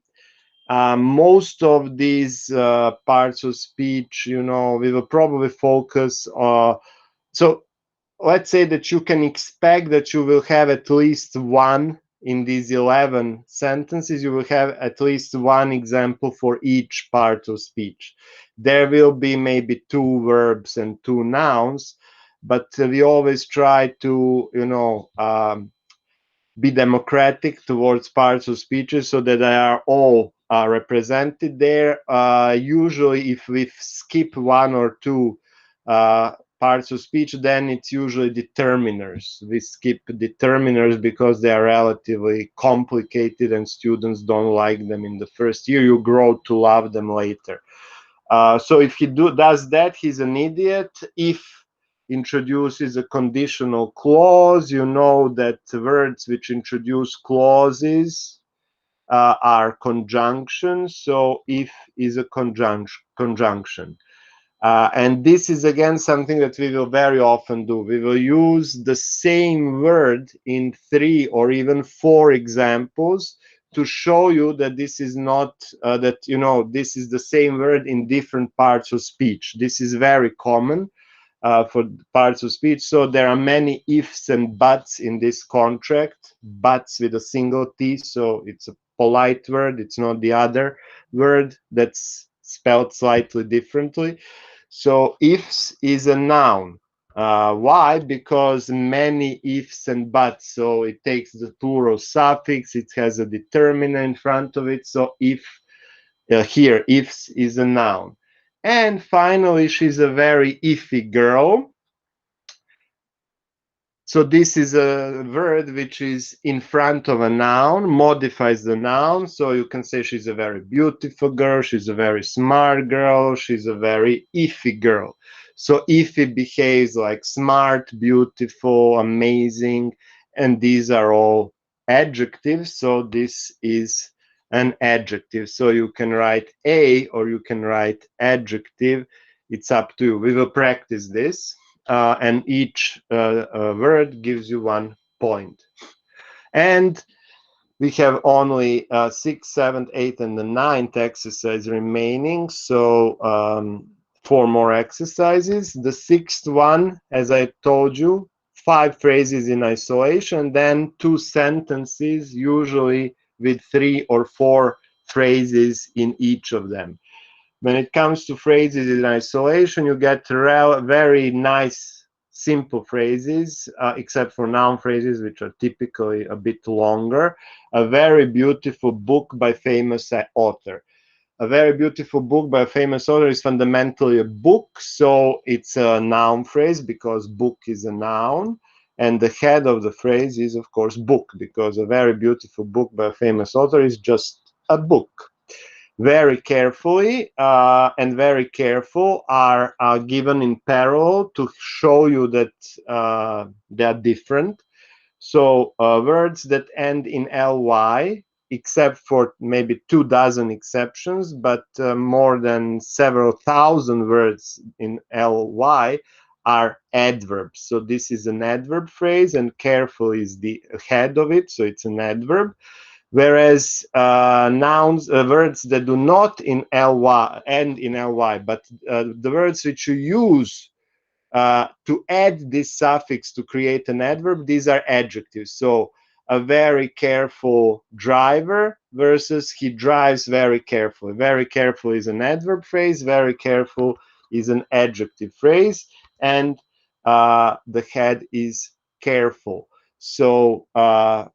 A: Most of these parts of speech, we will probably focus on. So let's say that you can expect that you will have at least one in these 11 sentences. You will have at least one example for each part of speech. There will be maybe 2 verbs and 2 nouns, but we always try to, be democratic towards parts of speeches so that they are all represented there. Usually, if we skip 1 or 2 parts of speech, then it's usually determiners. We skip determiners because they are relatively complicated and students don't like them in the first year. You grow to love them later. So if he does that, he's an idiot. If introduces a conditional clause, you know that words which introduce clauses are conjunctions. So if is a conjunction. And this is again something that we will very often do. We will use the same word in 3 or even 4 examples to show you that this is not this is the same word in different parts of speech. This is very common for parts of speech. So there are many ifs and buts in this contract. Buts with a single T, so it's a polite word. It's not the other word that's spelled slightly differently. So ifs is a noun. Why? Because many ifs and buts. So it takes the plural suffix. It has a determiner in front of it. So if here, ifs is a noun. And finally, she's a very iffy girl. So this is a word which is in front of a noun, modifies the noun. So you can say she's a very beautiful girl, she's a very smart girl, she's a very iffy girl. So iffy behaves like smart, beautiful, amazing, and these are all adjectives. So this is an adjective. So you can write a or you can write adjective. It's up to you. We will practice this. And each word gives you 1 point. And we have only 6th, 7th, 8th, and the 9th exercise remaining. So 4 more exercises. The 6th one, as I told you, 5 phrases in isolation, then 2 sentences, usually with 3 or 4 phrases in each of them. When it comes to phrases in isolation, you get very nice, simple phrases, except for noun phrases, which are typically a bit longer. A very beautiful book by famous author. A very beautiful book by a famous author is fundamentally a book, so it's a noun phrase because book is a noun. And the head of the phrase is, of course, book, because a very beautiful book by a famous author is just a book. Very carefully and very careful are given in parallel to show you that they are different. So words that end in ly, except for maybe 24 exceptions, but more than several thousand words in ly are adverbs. So this is an adverb phrase, and careful is the head of it, so it's an adverb. Whereas nouns, words that do not end in ly, but the words which you use to add this suffix to create an adverb, these are adjectives. So a very careful driver versus he drives very carefully. Very careful is an adverb phrase, very careful is an adjective phrase, and the head is careful. So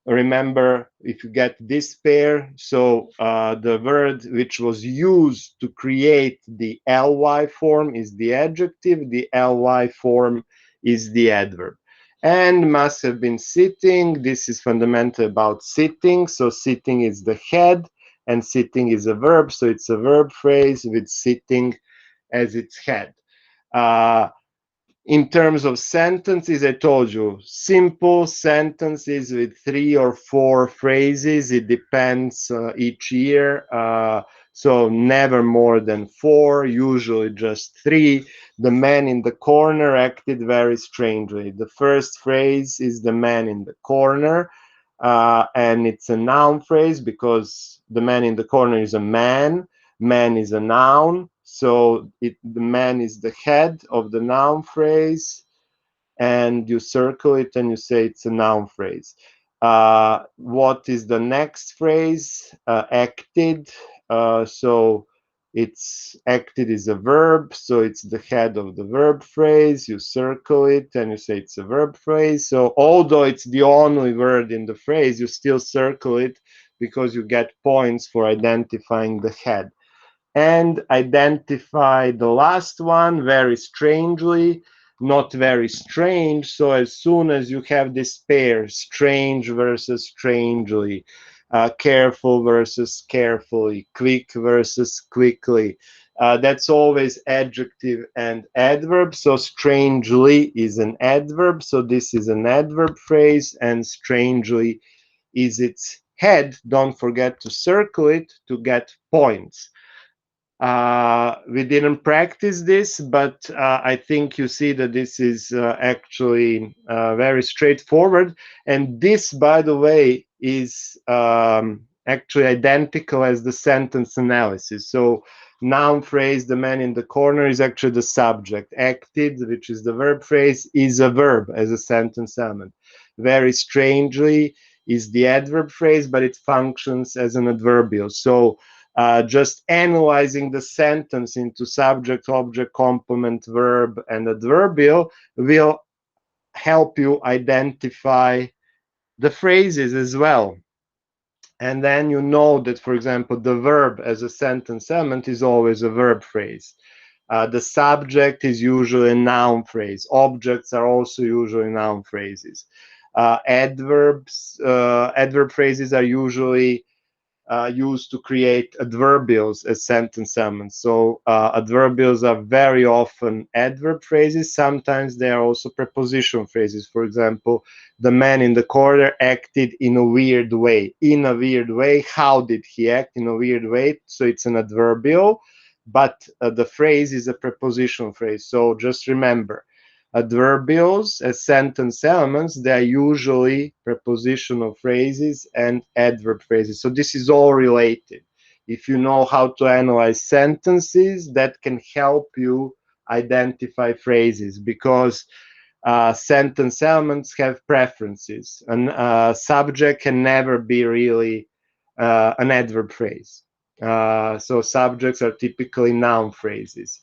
A: remember, if you get this pair, so the word which was used to create the ly form is the adjective, the ly form is the adverb. and must have been sitting. This is fundamental about sitting. So sitting is the head, and sitting is a verb. So it's a verb phrase with sitting as its head. In terms of sentences, I told you, simple sentences with 3 or 4 phrases. It depends each year. So never more than 4, usually just 3. The man in the corner acted very strangely. The first phrase is the man in the corner, and it's a noun phrase because the man in the corner is a man. Man is a noun, so the man is the head of the noun phrase, and you circle it and you say it's a noun phrase. What is the next phrase? Acted. So it's acted is a verb, so it's the head of the verb phrase. You circle it and you say it's a verb phrase. So although it's the only word in the phrase, you still circle it because you get points for identifying the head. And identify the last one very strangely, not very strange. So as soon as you have this pair, strange versus strangely, careful versus carefully, quick versus quickly, that's always adjective and adverb. So strangely is an adverb. So this is an adverb phrase, and strangely is its head. Don't forget to circle it to get points. We didn't practice this, but I think you see that this is actually very straightforward. And this, by the way, is actually identical as the sentence analysis. So noun phrase, the man in the corner, is actually the subject. Acted, which is the verb phrase, is a verb as a sentence element. Very strangely is the adverb phrase, but it functions as an adverbial. So just analyzing the sentence into subject, object, complement, verb, and adverbial will help you identify the phrases as well. And then you know that, for example, the verb as a sentence element is always a verb phrase. The subject is usually a noun phrase. Objects are also usually noun phrases. Adverb phrases are usually used to create adverbials as sentence elements. So adverbials are very often adverb phrases. Sometimes they are also preposition phrases. For example, the man in the corner acted in a weird way. In a weird way. How did he act in a weird way? So it's an adverbial, but the phrase is a preposition phrase. So just remember, adverbials as sentence elements, they are usually prepositional phrases and adverb phrases. So this is all related. If you know how to analyze sentences, that can help you identify phrases, because sentence elements have preferences. And subject can never be really an adverb phrase. So subjects are typically noun phrases.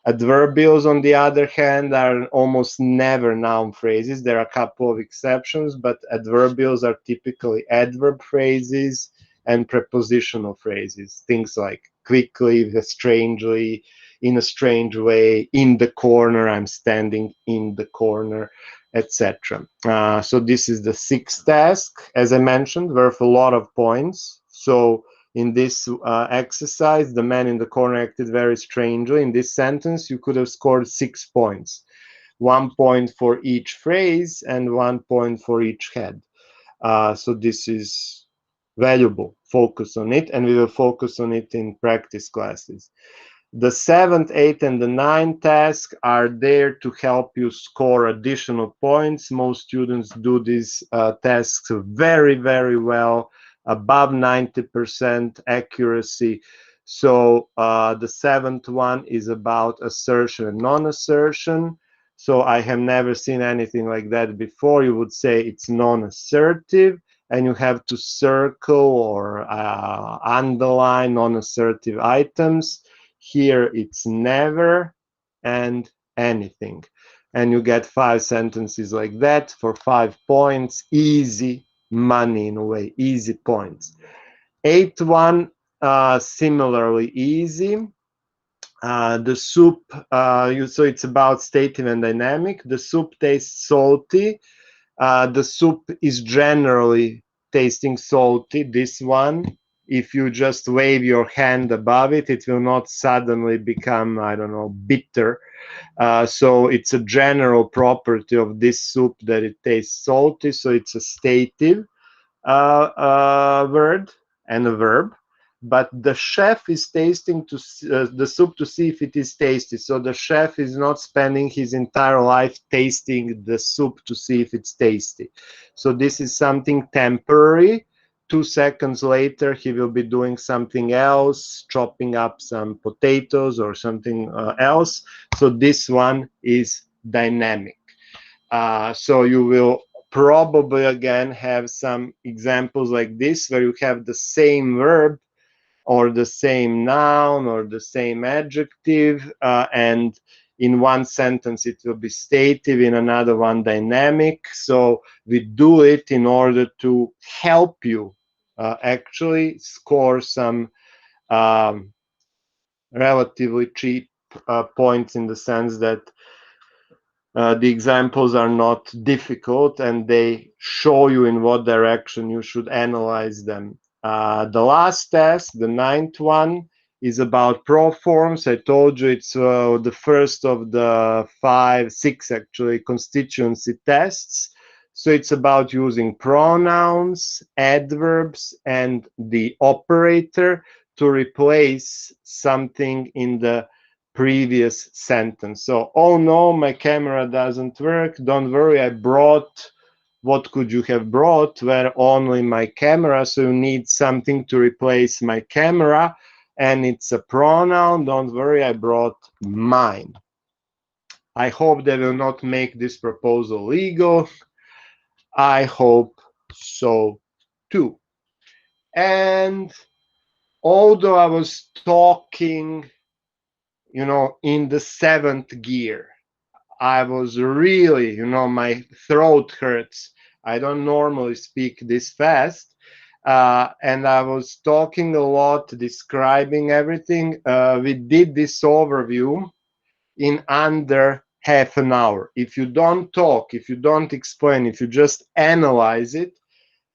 A: Adverbials, on the other hand, are almost never noun phrases. There are a couple of exceptions, but adverbials are typically adverb phrases and prepositional phrases. Things like quickly, strangely, in a strange way, in the corner, I'm standing in the corner, etc. So this is the 6th task, as I mentioned, worth a lot of points. So in this exercise, the man in the corner acted very strangely. In this sentence, you could have scored 6 points. 1 point for each phrase and 1 point for each head. So this is valuable. Focus on it, and we will focus on it in practice classes. The 7th, 8th, and the 9th tasks are there to help you score additional points. Most students do these tasks very, very well, above 90% accuracy. So the 7th one is about assertion and non-assertion. So I have never seen anything like that before. You would say it's non-assertive, and you have to circle or underline non-assertive items. Here it's never and anything. And you get 5 sentences like that for 5 points. Easy money in a way, easy points. 8th one, similarly easy. The soup, so it's about stative and dynamic. The soup tastes salty. The soup is generally tasting salty. This one, if you just wave your hand above it, it will not suddenly become, I don't know, bitter. So it's a general property of this soup that it tastes salty. So it's a stative word and a verb. But the chef is tasting the soup to see if it is tasty. So the chef is not spending his entire life tasting the soup to see if it's tasty. So this is something temporary. 2 seconds later, he will be doing something else, chopping up some potatoes or something else. So this one is dynamic. So you will probably again have some examples like this where you have the same verb or the same noun or the same adjective, and in one sentence it will be stative, in another one dynamic. So we do it in order to help you actually score some relatively cheap points, in the sense that the examples are not difficult and they show you in what direction you should analyze them. The last test, the 9th one, is about proforms. I told you it's the first of the 6 actually constituency tests. So it's about using pronouns, adverbs, and the operator to replace something in the previous sentence. So, oh no, my camera doesn't work. Don't worry, I brought, what could you have brought? Where only my camera. So you need something to replace my camera, and it's a pronoun. Don't worry, I brought mine. I hope they will not make this proposal legal. I hope so too. And although I was talking, you know, in the 7th gear, I was really, you know, my throat hurts. I don't normally speak this fast. And I was talking a lot, describing everything. We did this overview in under half an hour. If you don't talk, if you don't explain, if you just analyze it,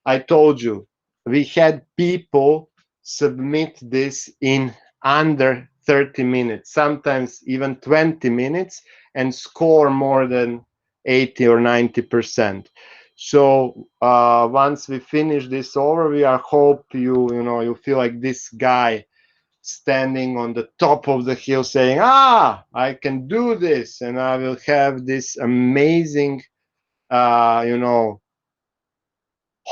A: I told you, we had people submit this in under 30 minutes, sometimes even 20 minutes, and score more than 80 or 90%. So once we finish this overview, I hope you feel like this guy standing on the top of the hill saying, I can do this, and I will have this amazing, haul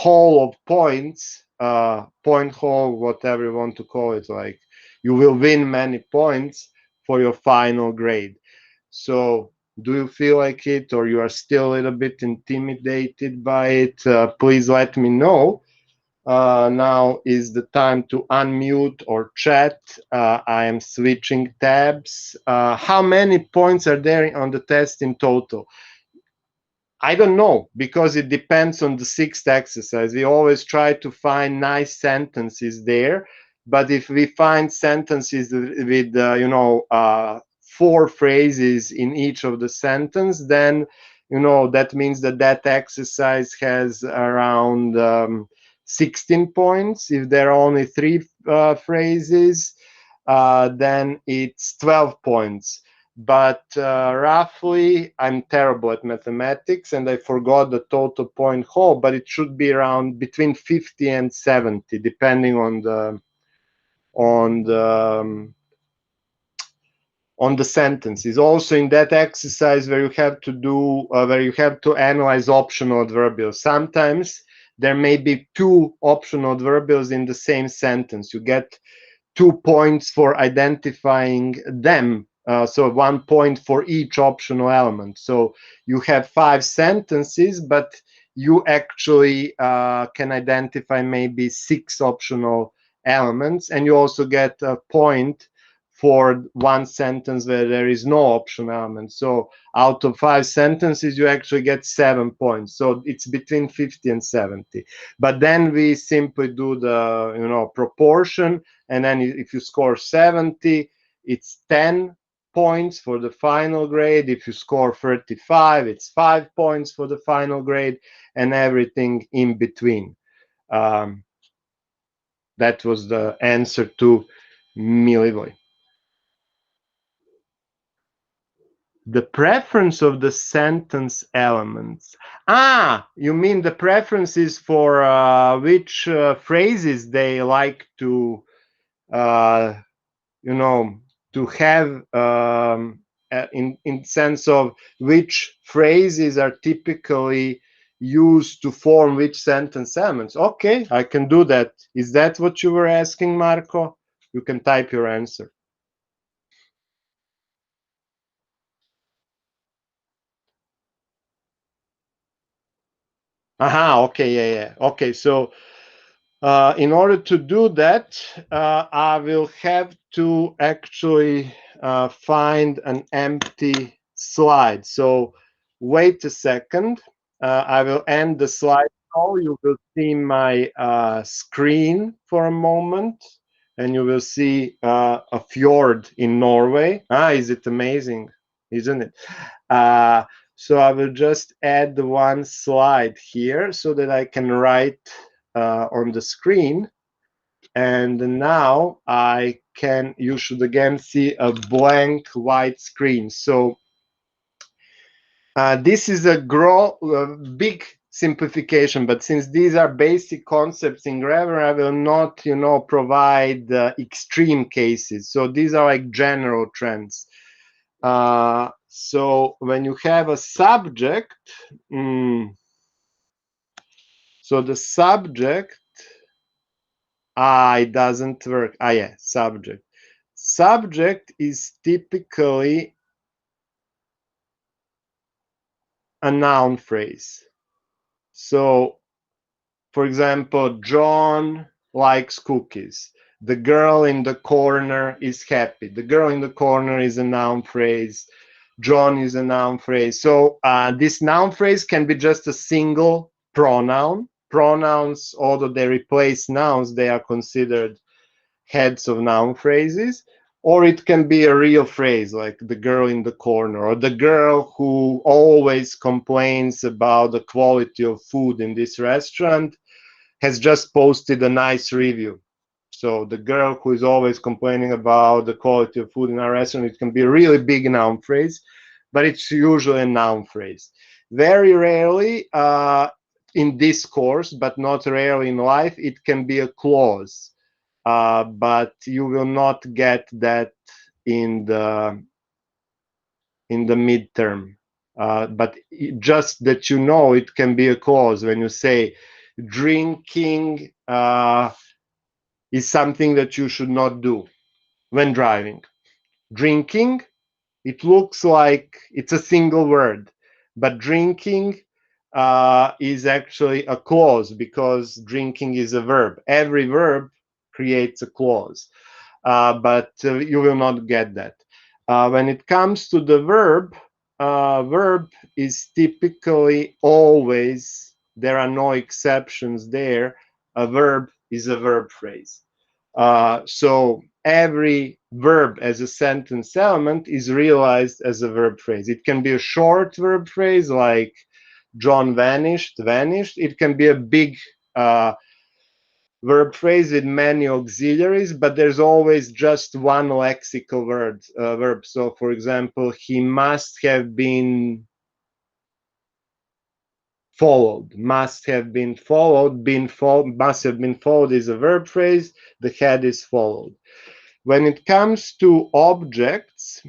A: of points, point haul, whatever you want to call it. Like, you will win many points for your final grade. So do you feel like it, or you are still a little bit intimidated by it? Please let me know. Now is the time to unmute or chat. I am switching tabs. How many points are there on the test in total? I don't know, because it depends on the 6th exercise. We always try to find nice sentences there, but if we find sentences with 4 phrases in each of the sentence, then that means that exercise has around 16 points. If there are only 3 phrases, then it's 12 points. But roughly, I'm terrible at mathematics and I forgot the total point haul, but it should be around between 50 and 70, depending on the sentences. Also, in that exercise where you have to analyze optional adverbials, sometimes there may be 2 optional adverbials in the same sentence. You get 2 points for identifying them. So 1 point for each optional element. So you have 5 sentences, but you actually can identify maybe 6 optional elements, and you also get a point for 1 sentence where there is no optional element. So out of 5 sentences, you actually get 7 points. So it's between 50 and 70. But then we simply do the proportion, and then if you score 70, it's 10 points for the final grade. If you score 35, it's 5 points for the final grade, and everything in between. That was the answer to Milivoj. The preference of the sentence elements. You mean the preferences for which phrases they like to, to have in sense of which phrases are typically used to form which sentence elements. Okay, I can do that. Is that what you were asking, Marco? You can type your answer. Okay, yeah. Okay, so in order to do that, I will have to actually find an empty slide. So wait a second. I will end the slide now. You will see my screen for a moment, and you will see a fjord in Norway. Is it amazing? Isn't it? So I will just add one slide here so that I can write on the screen. And now you should again see a blank white screen. So this is a big simplification, but since these are basic concepts in grammar, I will not, provide extreme cases. So these are like general trends. So when you have a subject, so the subject, it doesn't work. Yeah, subject. Subject is typically a noun phrase. So, for example, John likes cookies. The girl in the corner is happy. The girl in the corner is a noun phrase. John is a noun phrase. So this noun phrase can be just a single pronoun. Pronouns, although they replace nouns, they are considered heads of noun phrases. Or it can be a real phrase, like the girl in the corner, or the girl who always complains about the quality of food in this restaurant has just posted a nice review. So the girl who is always complaining about the quality of food in our restaurant, it can be a really big noun phrase, but it's usually a noun phrase. Very rarely in discourse, but not rarely in life, it can be a clause. But you will not get that in the midterm. But just that it can be a clause when you say drinking is something that you should not do when driving. Drinking, it looks like it's a single word, but drinking is actually a clause because drinking is a verb. Every verb creates a clause, but you will not get that. When it comes to the verb, verb is typically always, there are no exceptions there, a verb is a verb phrase. So every verb as a sentence element is realized as a verb phrase. It can be a short verb phrase like John vanished. It can be a big verb phrase with many auxiliaries, but there's always just one lexical verb. So, for example, he must have been followed. Must have been followed. Must have been followed is a verb phrase. The head is followed. When it comes to objects,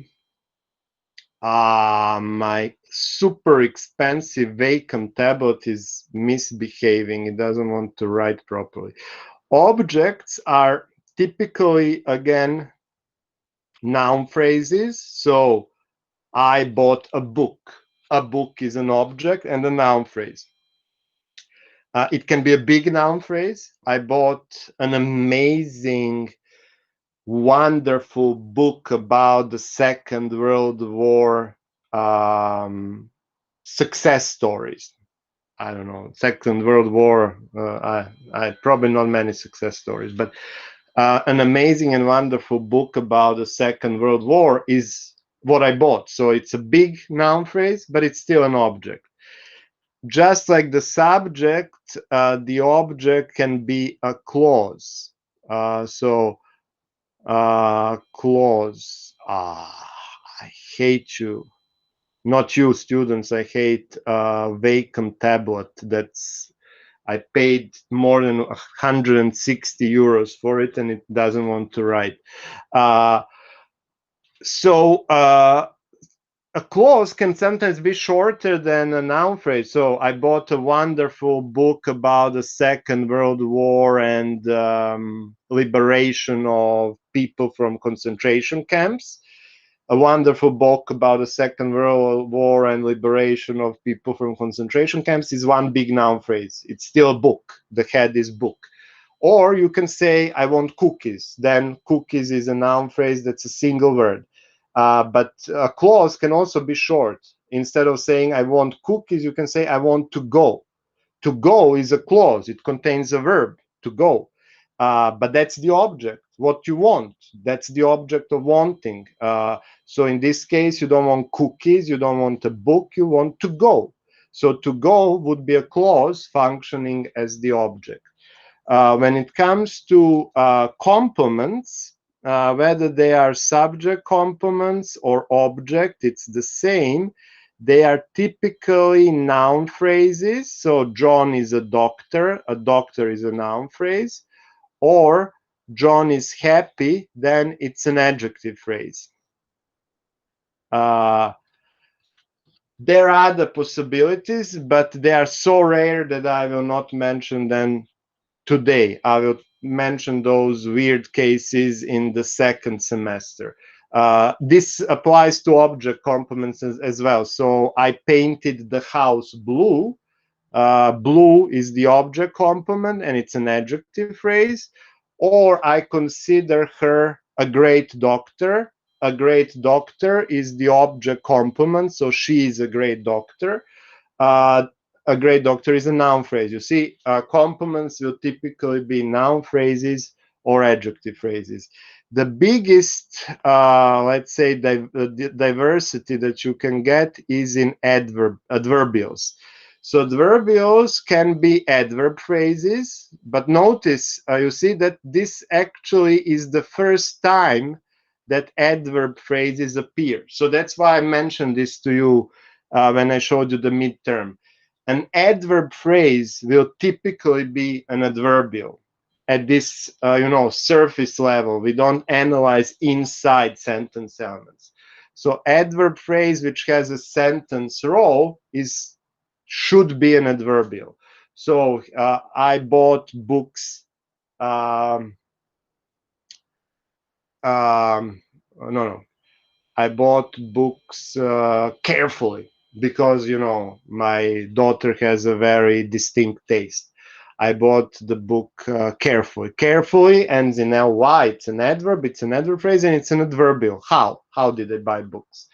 A: my super expensive Wacom tablet is misbehaving. It doesn't want to write properly. Objects are typically, again, noun phrases. So I bought a book. A book is an object and a noun phrase. It can be a big noun phrase. I bought an amazing, wonderful book about the Second World War success stories. I don't know, Second World War, I probably not many success stories, but an amazing and wonderful book about the Second World War is what I bought. So it's a big noun phrase, but it's still an object. Just like the subject, the object can be a clause. Clause. I hate you. Not you, students. I hate Wacom tablet. I paid more than 160 euros for it, and it doesn't want to write. A clause can sometimes be shorter than a noun phrase. So I bought a wonderful book about the Second World War and liberation of people from concentration camps. A wonderful book about the Second World War and liberation of people from concentration camps is one big noun phrase. It's still a book. The head is book. Or you can say, I want cookies. Then cookies is a noun phrase that's a single word. But a clause can also be short. Instead of saying, I want cookies, you can say, I want to go. To go is a clause. It contains a verb, to go. But that's the object, what you want. That's the object of wanting. So in this case, you don't want cookies, you don't want a book, you want to go. So to go would be a clause functioning as the object. When it comes to complements, whether they are subject complements or object, it's the same. They are typically noun phrases. So John is a doctor is a noun phrase. Or John is happy, then it's an adjective phrase. There are other possibilities, but they are so rare that I will not mention them today. I will mention those weird cases in the second semester. This applies to object complements as well. So I painted the house blue. Blue is the object complement and it's an adjective phrase. Or I consider her a great doctor. A great doctor is the object complement, so she is a great doctor. A great doctor is a noun phrase. You see, complements will typically be noun phrases or adjective phrases. The biggest, let's say, diversity that you can get is in adverbials. So adverbials can be adverb phrases, but notice, you see that this actually is the first time that adverb phrases appear. So that's why I mentioned this to you when I showed you the midterm. An adverb phrase will typically be an adverbial at this, surface level. We don't analyze inside sentence elements. So adverb phrase which has a sentence role should be an adverbial. So I bought books. I bought books carefully because, my daughter has a very distinct taste. I bought the book carefully. Carefully ends in ly. It's an adverb phrase, and it's an adverbial. How did I buy books?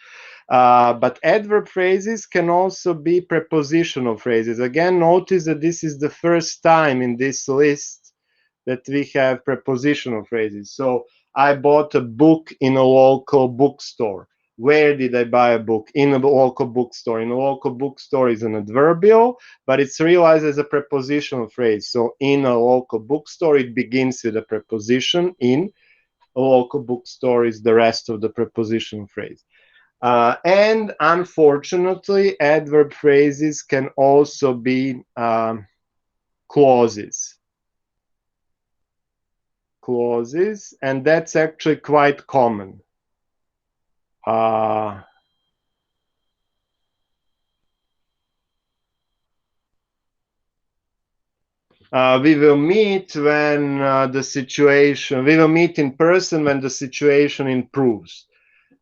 A: But adverb phrases can also be prepositional phrases. Again, notice that this is the first time in this list that we have prepositional phrases. So I bought a book in a local bookstore. Where did I buy a book? In a local bookstore. In a local bookstore is an adverbial, but it's realized as a prepositional phrase. So in a local bookstore, it begins with a preposition. In a local bookstore is the rest of the prepositional phrase. And unfortunately, adverb phrases can also be clauses. And that's actually quite common. We will meet when we will meet in person when the situation improves.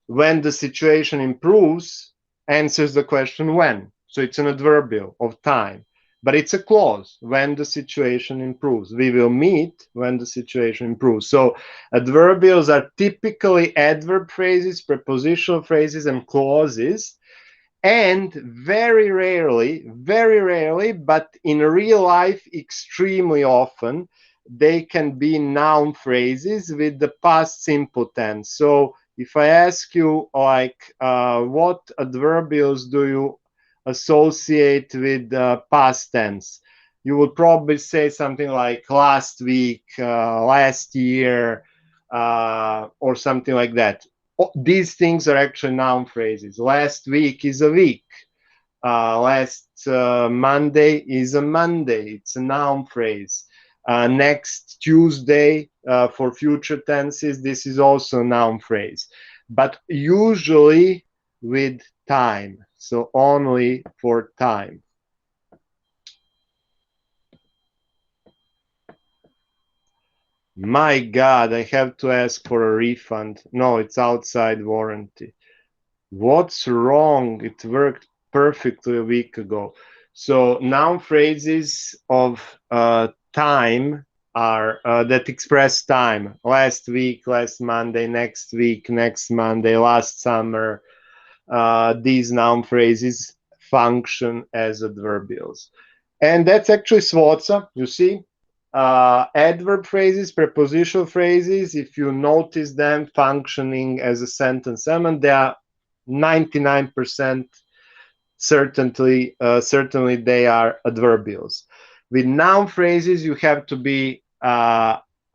A: When the situation improves answers the question when. So it's an adverbial of time, but it's a clause, when the situation improves. We will meet when the situation improves. So adverbials are typically adverb phrases, prepositional phrases, and clauses. And very rarely, but in real life, extremely often, they can be noun phrases with the past simple tense. So if I ask you, like, what adverbials do you associate with past tense, you will probably say something like last week, last year, or something like that. These things are actually noun phrases. Last week is a week. Last Monday is a Monday. It's a noun phrase. Next Tuesday, for future tenses, this is also a noun phrase, but usually with time. So only for time. My God, I have to ask for a refund. No, it's outside warranty. What's wrong? It worked perfectly a week ago. So noun phrases of time are that express time. Last week, last Monday, next week, next Monday, last summer. These noun phrases function as adverbials. And that's actually SWOTSA, you see. Adverb phrases, prepositional phrases, if you notice them functioning as a sentence element, they are 99% certainly they are adverbials. With noun phrases, you have to be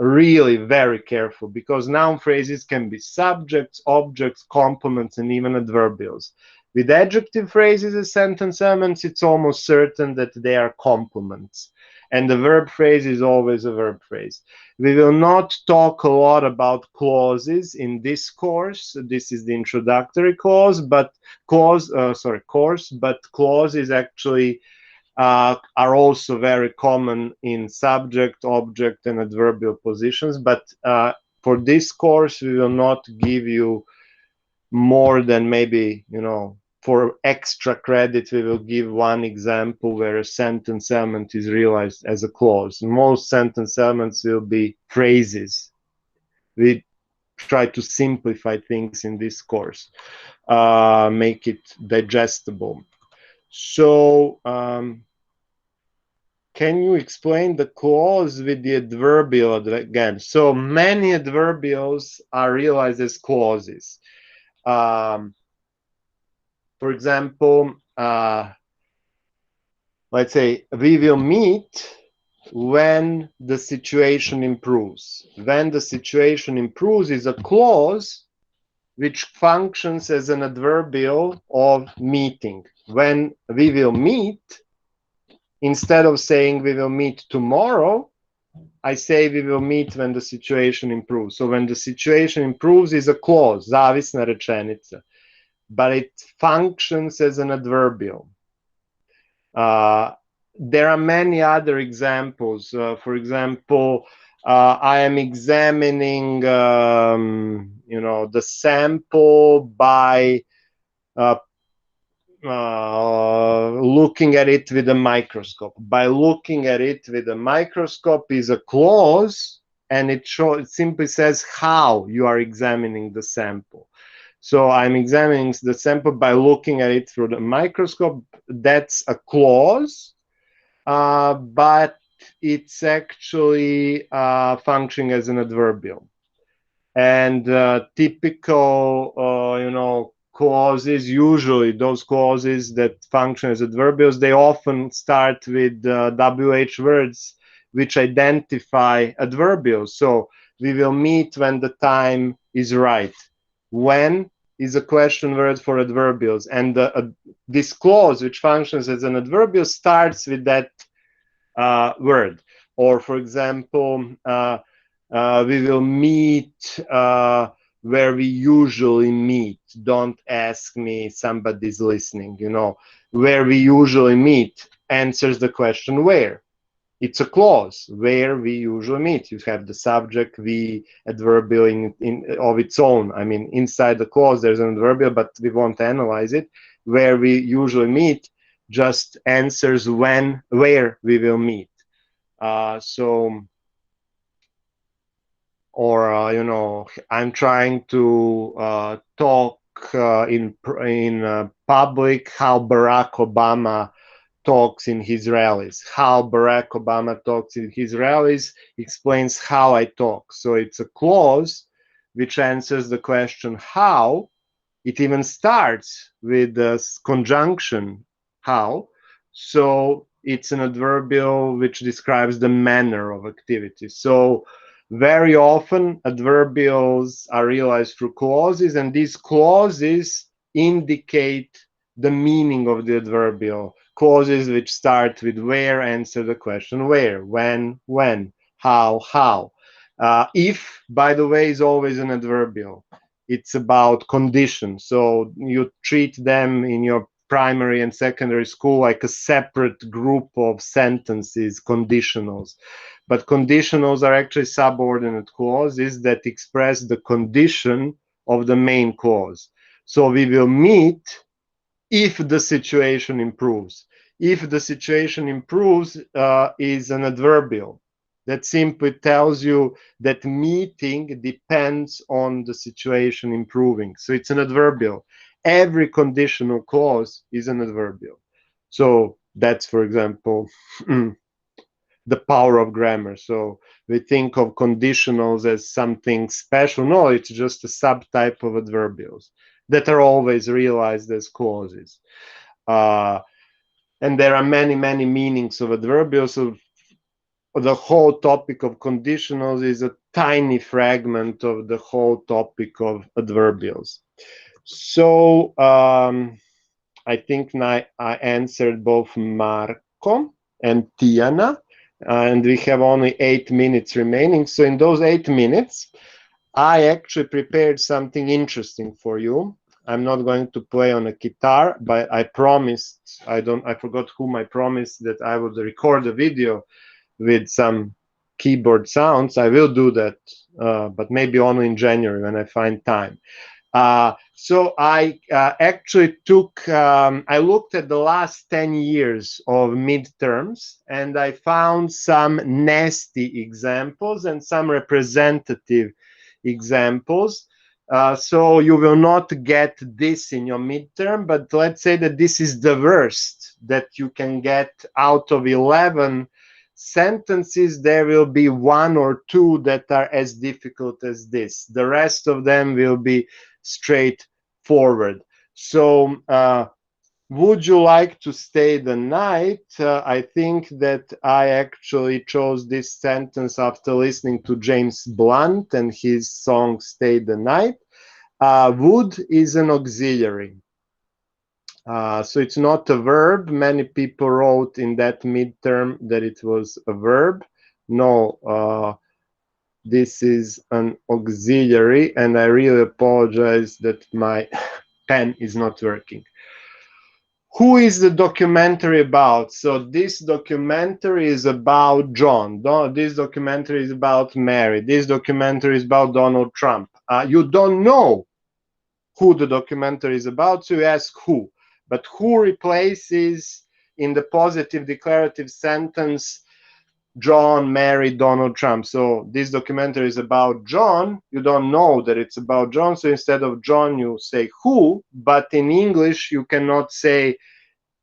A: really very careful, because noun phrases can be subjects, objects, complements, and even adverbials. With adjective phrases as sentence elements, it's almost certain that they are complements. And the verb phrase is always a verb phrase. We will not talk a lot about clauses in this course. This is the introductory course, but clauses actually are also very common in subject, object, and adverbial positions. But for this course, we will not give you more than maybe, for extra credit, we will give one example where a sentence element is realized as a clause. Most sentence elements will be phrases. We try to simplify things in this course, make it digestible. So, can you explain the clause with the adverbial again? So many adverbials are realized as clauses. For example, let's say we will meet when the situation improves. When the situation improves is a clause which functions as an adverbial of meeting. When we will meet, instead of saying we will meet tomorrow, I say we will meet when the situation improves. So when the situation improves is a clause, zavisna rečenica, but it functions as an adverbial. There are many other examples. For example, I am examining, the sample by looking at it with a microscope. By looking at it with a microscope is a clause, and it simply says how you are examining the sample. So I'm examining the sample by looking at it through the microscope. That's a clause, but it's actually functioning as an adverbial. And typical, clauses, usually those clauses that function as adverbials, they often start with WH words which identify adverbials. So we will meet when the time is right. When is a question word for adverbials, and this clause which functions as an adverbial starts with that word. Or for example, we will meet where we usually meet. Don't ask me, somebody's listening. Where we usually meet answers the question where. It's a clause, where we usually meet. You have the subject, we, adverbial of its own. I mean, inside the clause there's an adverbial, but we won't analyze it. Where we usually meet just answers where we will meet. I'm trying to talk in public, how Barack Obama talks in his rallies. How Barack Obama talks in his rallies explains how I talk. So it's a clause which answers the question how. It even starts with the conjunction how. So it's an adverbial which describes the manner of activity. So very often adverbials are realized through clauses, and these clauses indicate the meaning of the adverbial. Clauses which start with where answer the question where, when, how. If, by the way, is always an adverbial. It's about conditions. So you treat them in your primary and secondary school like a separate group of sentences, conditionals. But conditionals are actually subordinate clauses that express the condition of the main clause. So we will meet if the situation improves. If the situation improves is an adverbial that simply tells you that meeting depends on the situation improving. So it's an adverbial. Every conditional clause is an adverbial. So that's, for example, the power of grammar. So we think of conditionals as something special. No, it's just a subtype of adverbials that are always realized as clauses. And there are many, many meanings of adverbials. So the whole topic of conditionals is a tiny fragment of the whole topic of adverbials. So I think I answered both Marco and Tiana, and we have only 8 minutes remaining. So in those 8 minutes, I actually prepared something interesting for you. I'm not going to play on a guitar, but I promised, I forgot whom I promised that I would record a video with some keyboard sounds. I will do that, but maybe only in January when I find time. So I actually I looked at the last 10 years of midterms, and I found some nasty examples and some representative examples. So you will not get this in your midterm, but let's say that this is the worst that you can get out of 11 sentences. There will be 1 or 2 that are as difficult as this. The rest of them will be straightforward. So would you like to stay the night? I think that I actually chose this sentence after listening to James Blunt and his song Stay the Night. Would is an auxiliary. So it's not a verb. Many people wrote in that midterm that it was a verb. No, this is an auxiliary, and I really apologize that my pen is not working. Who is the documentary about? So this documentary is about John. This documentary is about Mary. This documentary is about Donald Trump. You don't know who the documentary is about, so you ask who. But who replaces in the positive declarative sentence John, Mary, Donald Trump? So this documentary is about John. You don't know that it's about John, so instead of John you say who. But in English you cannot say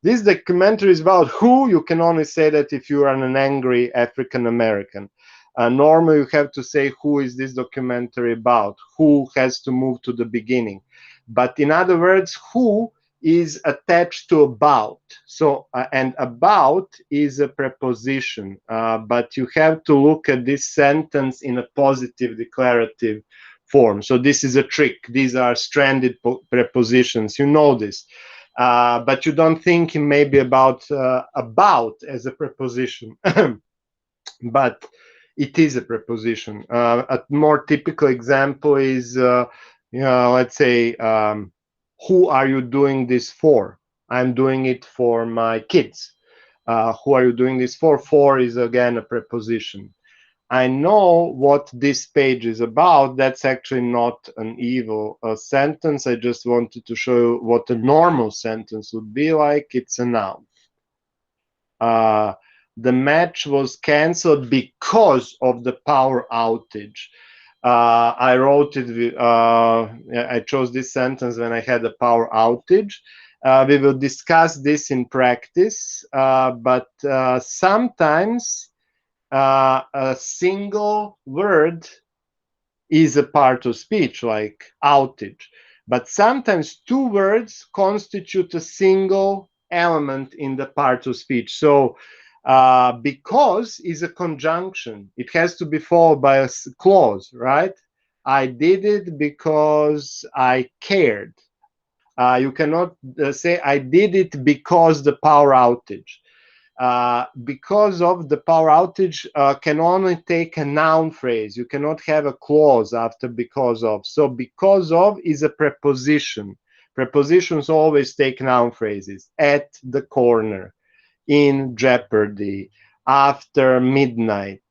A: this documentary is about who. You can only say that if you are an angry African American. Normally you have to say who is this documentary about. Who has to move to the beginning. But in other words, who is attached to about. So and about is a preposition, but you have to look at this sentence in a positive declarative form. So this is a trick. These are stranded prepositions. You know this, but you don't think maybe about as a preposition, but it is a preposition. A more typical example is, let's say, who are you doing this for? I'm doing it for my kids. Who are you doing this for? For is again a preposition. I know what this page is about. That's actually not an evil sentence. I just wanted to show you what a normal sentence would be like. It's a noun. The match was cancelled because of the power outage. I wrote it, I chose this sentence when I had a power outage. We will discuss this in practice, but sometimes a single word is a part of speech, like outage. But sometimes two words constitute a single element in the part of speech. So because is a conjunction. It has to be followed by a clause, right? I did it because I cared. You cannot say I did it because the power outage. Because of the power outage can only take a noun phrase. You cannot have a clause after because of. So because of is a preposition. Prepositions always take noun phrases. At the corner, in jeopardy, after midnight,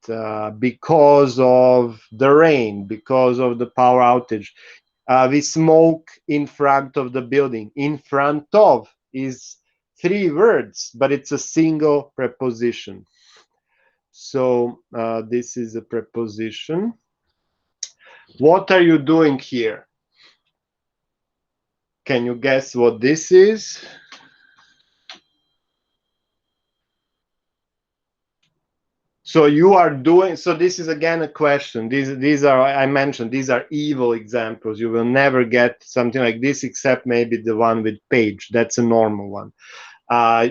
A: because of the rain, because of the power outage. We smoke in front of the building. In front of is three words, but it's a single preposition. So this is a preposition. What are you doing here? Can you guess what this is? So you are doing, so this is again a question. These are, I mentioned, these are evil examples. You will never get something like this except maybe the one with page. That's a normal one.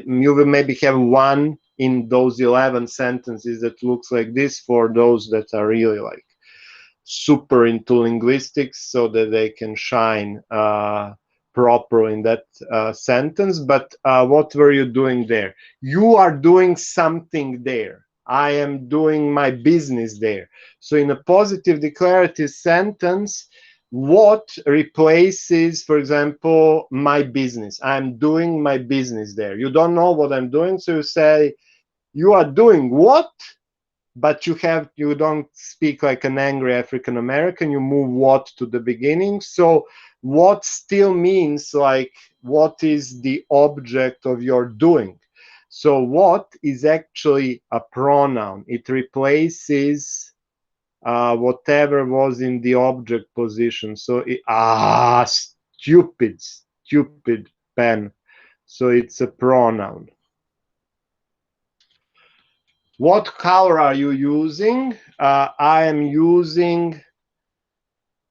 A: You will maybe have one in those 11 sentences that looks like this for those that are really like super into linguistics so that they can shine proper in that sentence. But what were you doing there? You are doing something there. I am doing my business there. So in a positive declarative sentence, what replaces, for example, my business? I'm doing my business there. You don't know what I'm doing, so you say, you are doing what? But you don't speak like an angry African American. You move what to the beginning. So what still means like what is the object of your doing. So what is actually a pronoun. It replaces whatever was in the object position. So stupid pen. So it's a pronoun. What color are you using? I am using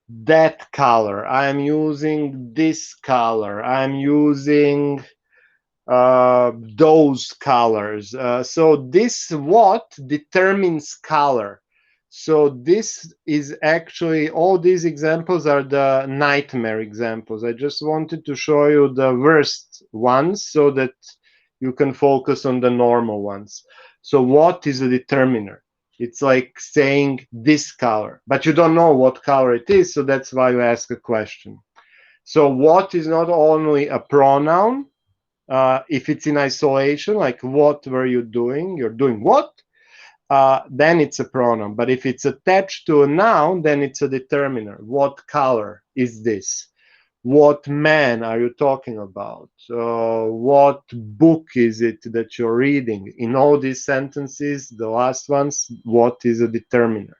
A: that color. I am using this color. I'm using those colors. So this what determines color. So this is actually, all these examples are the nightmare examples. I just wanted to show you the worst ones so that you can focus on the normal ones. So what is a determiner? It's like saying this color, but you don't know what color it is, so that's why you ask a question. So what is not only a pronoun, if it's in isolation, like what were you doing? You're doing what? Then it's a pronoun. But if it's attached to a noun, then it's a determiner. What color is this? What man are you talking about? What book is it that you're reading? In all these sentences, the last ones, what is a determiner?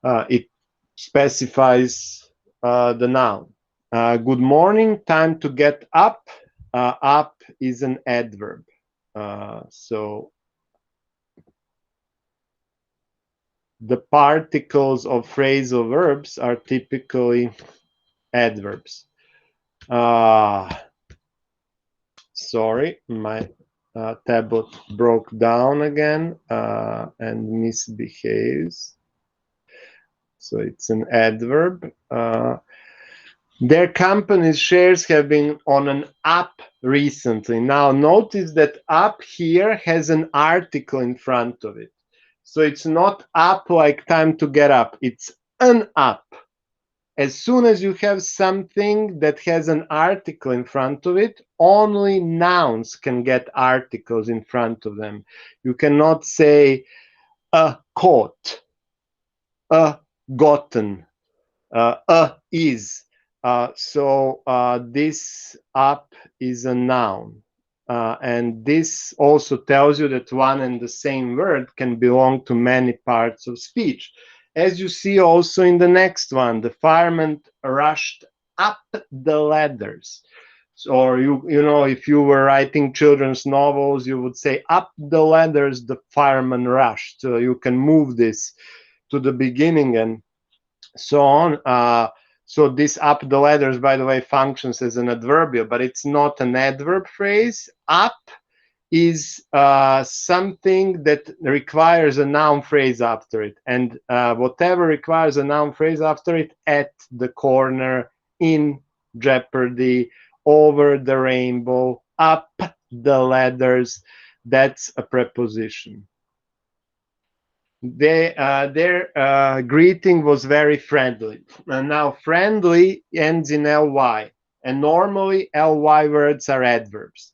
A: It specifies the noun. Good morning, time to get up. Up is an adverb. So the particles of phrasal verbs are typically adverbs. Sorry, my tablet broke down again and misbehaves. So it's an adverb. Their company's shares have been on an up recently. Now notice that up here has an article in front of it. So it's not up like time to get up. It's an up. As soon as you have something that has an article in front of it, only nouns can get articles in front of them. You cannot say a caught, a gotten, a is. So this up is a noun. And this also tells you that one and the same word can belong to many parts of speech. As you see also in the next one, the fireman rushed up the ladders. Or you know, if you were writing children's novels, you would say, up the ladders the fireman rushed. So you can move this to the beginning and so on. So this up the ladders, by the way, functions as an adverbial, but it's not an adverb phrase. Up is something that requires a noun phrase after it, and whatever requires a noun phrase after it, at the corner, in jeopardy, over the rainbow, up the ladders, that's a preposition. Their greeting was very friendly. And now friendly ends in ly, and normally ly words are adverbs.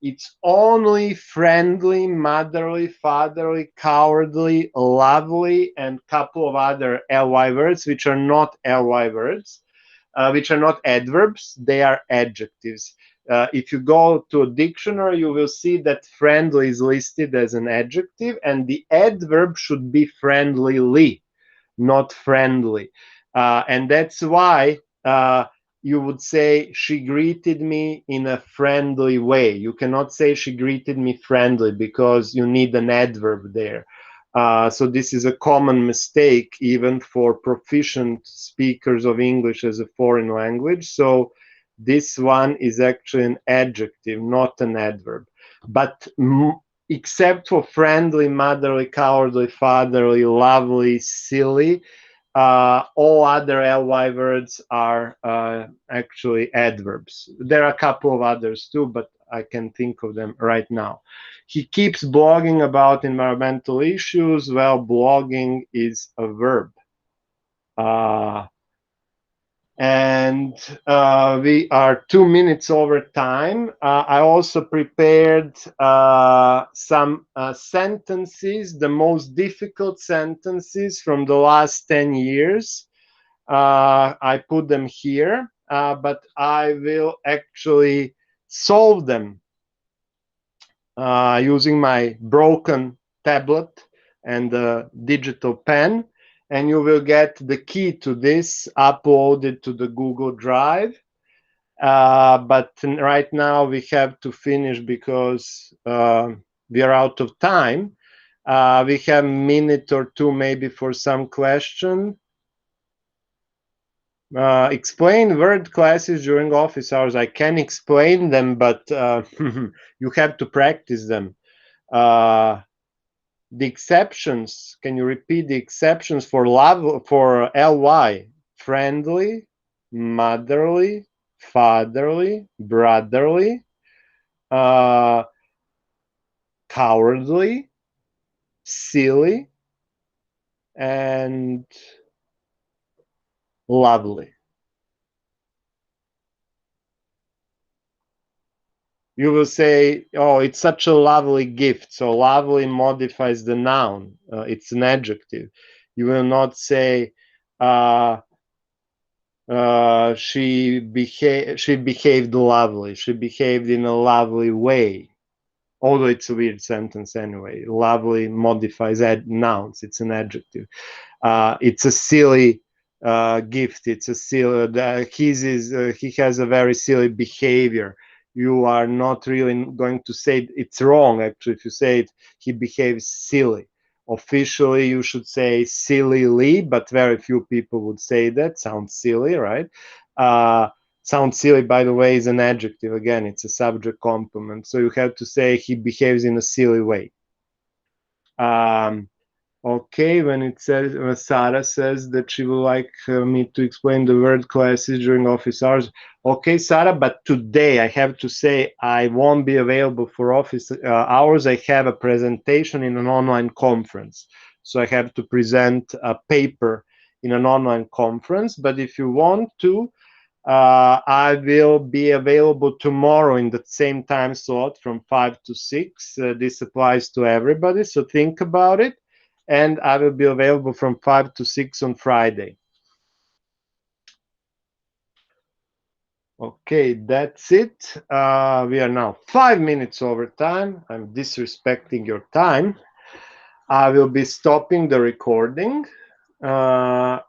A: It's only friendly, motherly, fatherly, cowardly, lovely, and a couple of other ly words which are not ly words, which are not adverbs, they are adjectives. If you go to a dictionary, you will see that friendly is listed as an adjective, and the adverb should be friendlyly, not friendly. And that's why you would say, she greeted me in a friendly way. You cannot say she greeted me friendly, because you need an adverb there. So this is a common mistake even for proficient speakers of English as a foreign language. So this one is actually an adjective, not an adverb. But except for friendly, motherly, cowardly, fatherly, lovely, silly, all other ly words are actually adverbs. There are a couple of others too, but I can think of them right now. He keeps blogging about environmental issues. Well, blogging is a verb. And we are 2 minutes over time. I also prepared some sentences, the most difficult sentences from the last 10 years. I put them here, but I will actually solve them using my broken tablet and the digital pen. And you will get the key to this uploaded to the Google Drive. But right now we have to finish because we are out of time. We have a minute or two maybe for some question. Explain word classes during office hours. I can explain them, but you have to practice them. The exceptions, can you repeat the exceptions for ly? Friendly, motherly, fatherly, brotherly, cowardly, silly, and lovely. You will say, oh, it's such a lovely gift. So lovely modifies the noun. It's an adjective. You will not say she behaved lovely. She behaved in a lovely way. Although it's a weird sentence anyway. Lovely modifies nouns. It's an adjective. It's a silly gift. It's a silly. He has a very silly behavior. You are not really going to say it's wrong. Actually, if you say it, he behaves silly. Officially, you should say sillily, but very few people would say that. Sounds silly, right? Sounds silly, by the way, is an adjective. Again, it's a subject complement. So you have to say he behaves in a silly way. Okay, when it says, Sarah says that she would like me to explain the word classes during office hours. Okay, Sarah, but today I have to say I won't be available for office hours. I have a presentation in an online conference. So I have to present a paper in an online conference. But if you want to, I will be available tomorrow in the same time slot from 5 to 6. This applies to everybody, so think about it. And I will be available from 5 to 6 on Friday. Okay, that's it. We are now 5 minutes over time. I'm disrespecting your time. I will be stopping the recording. And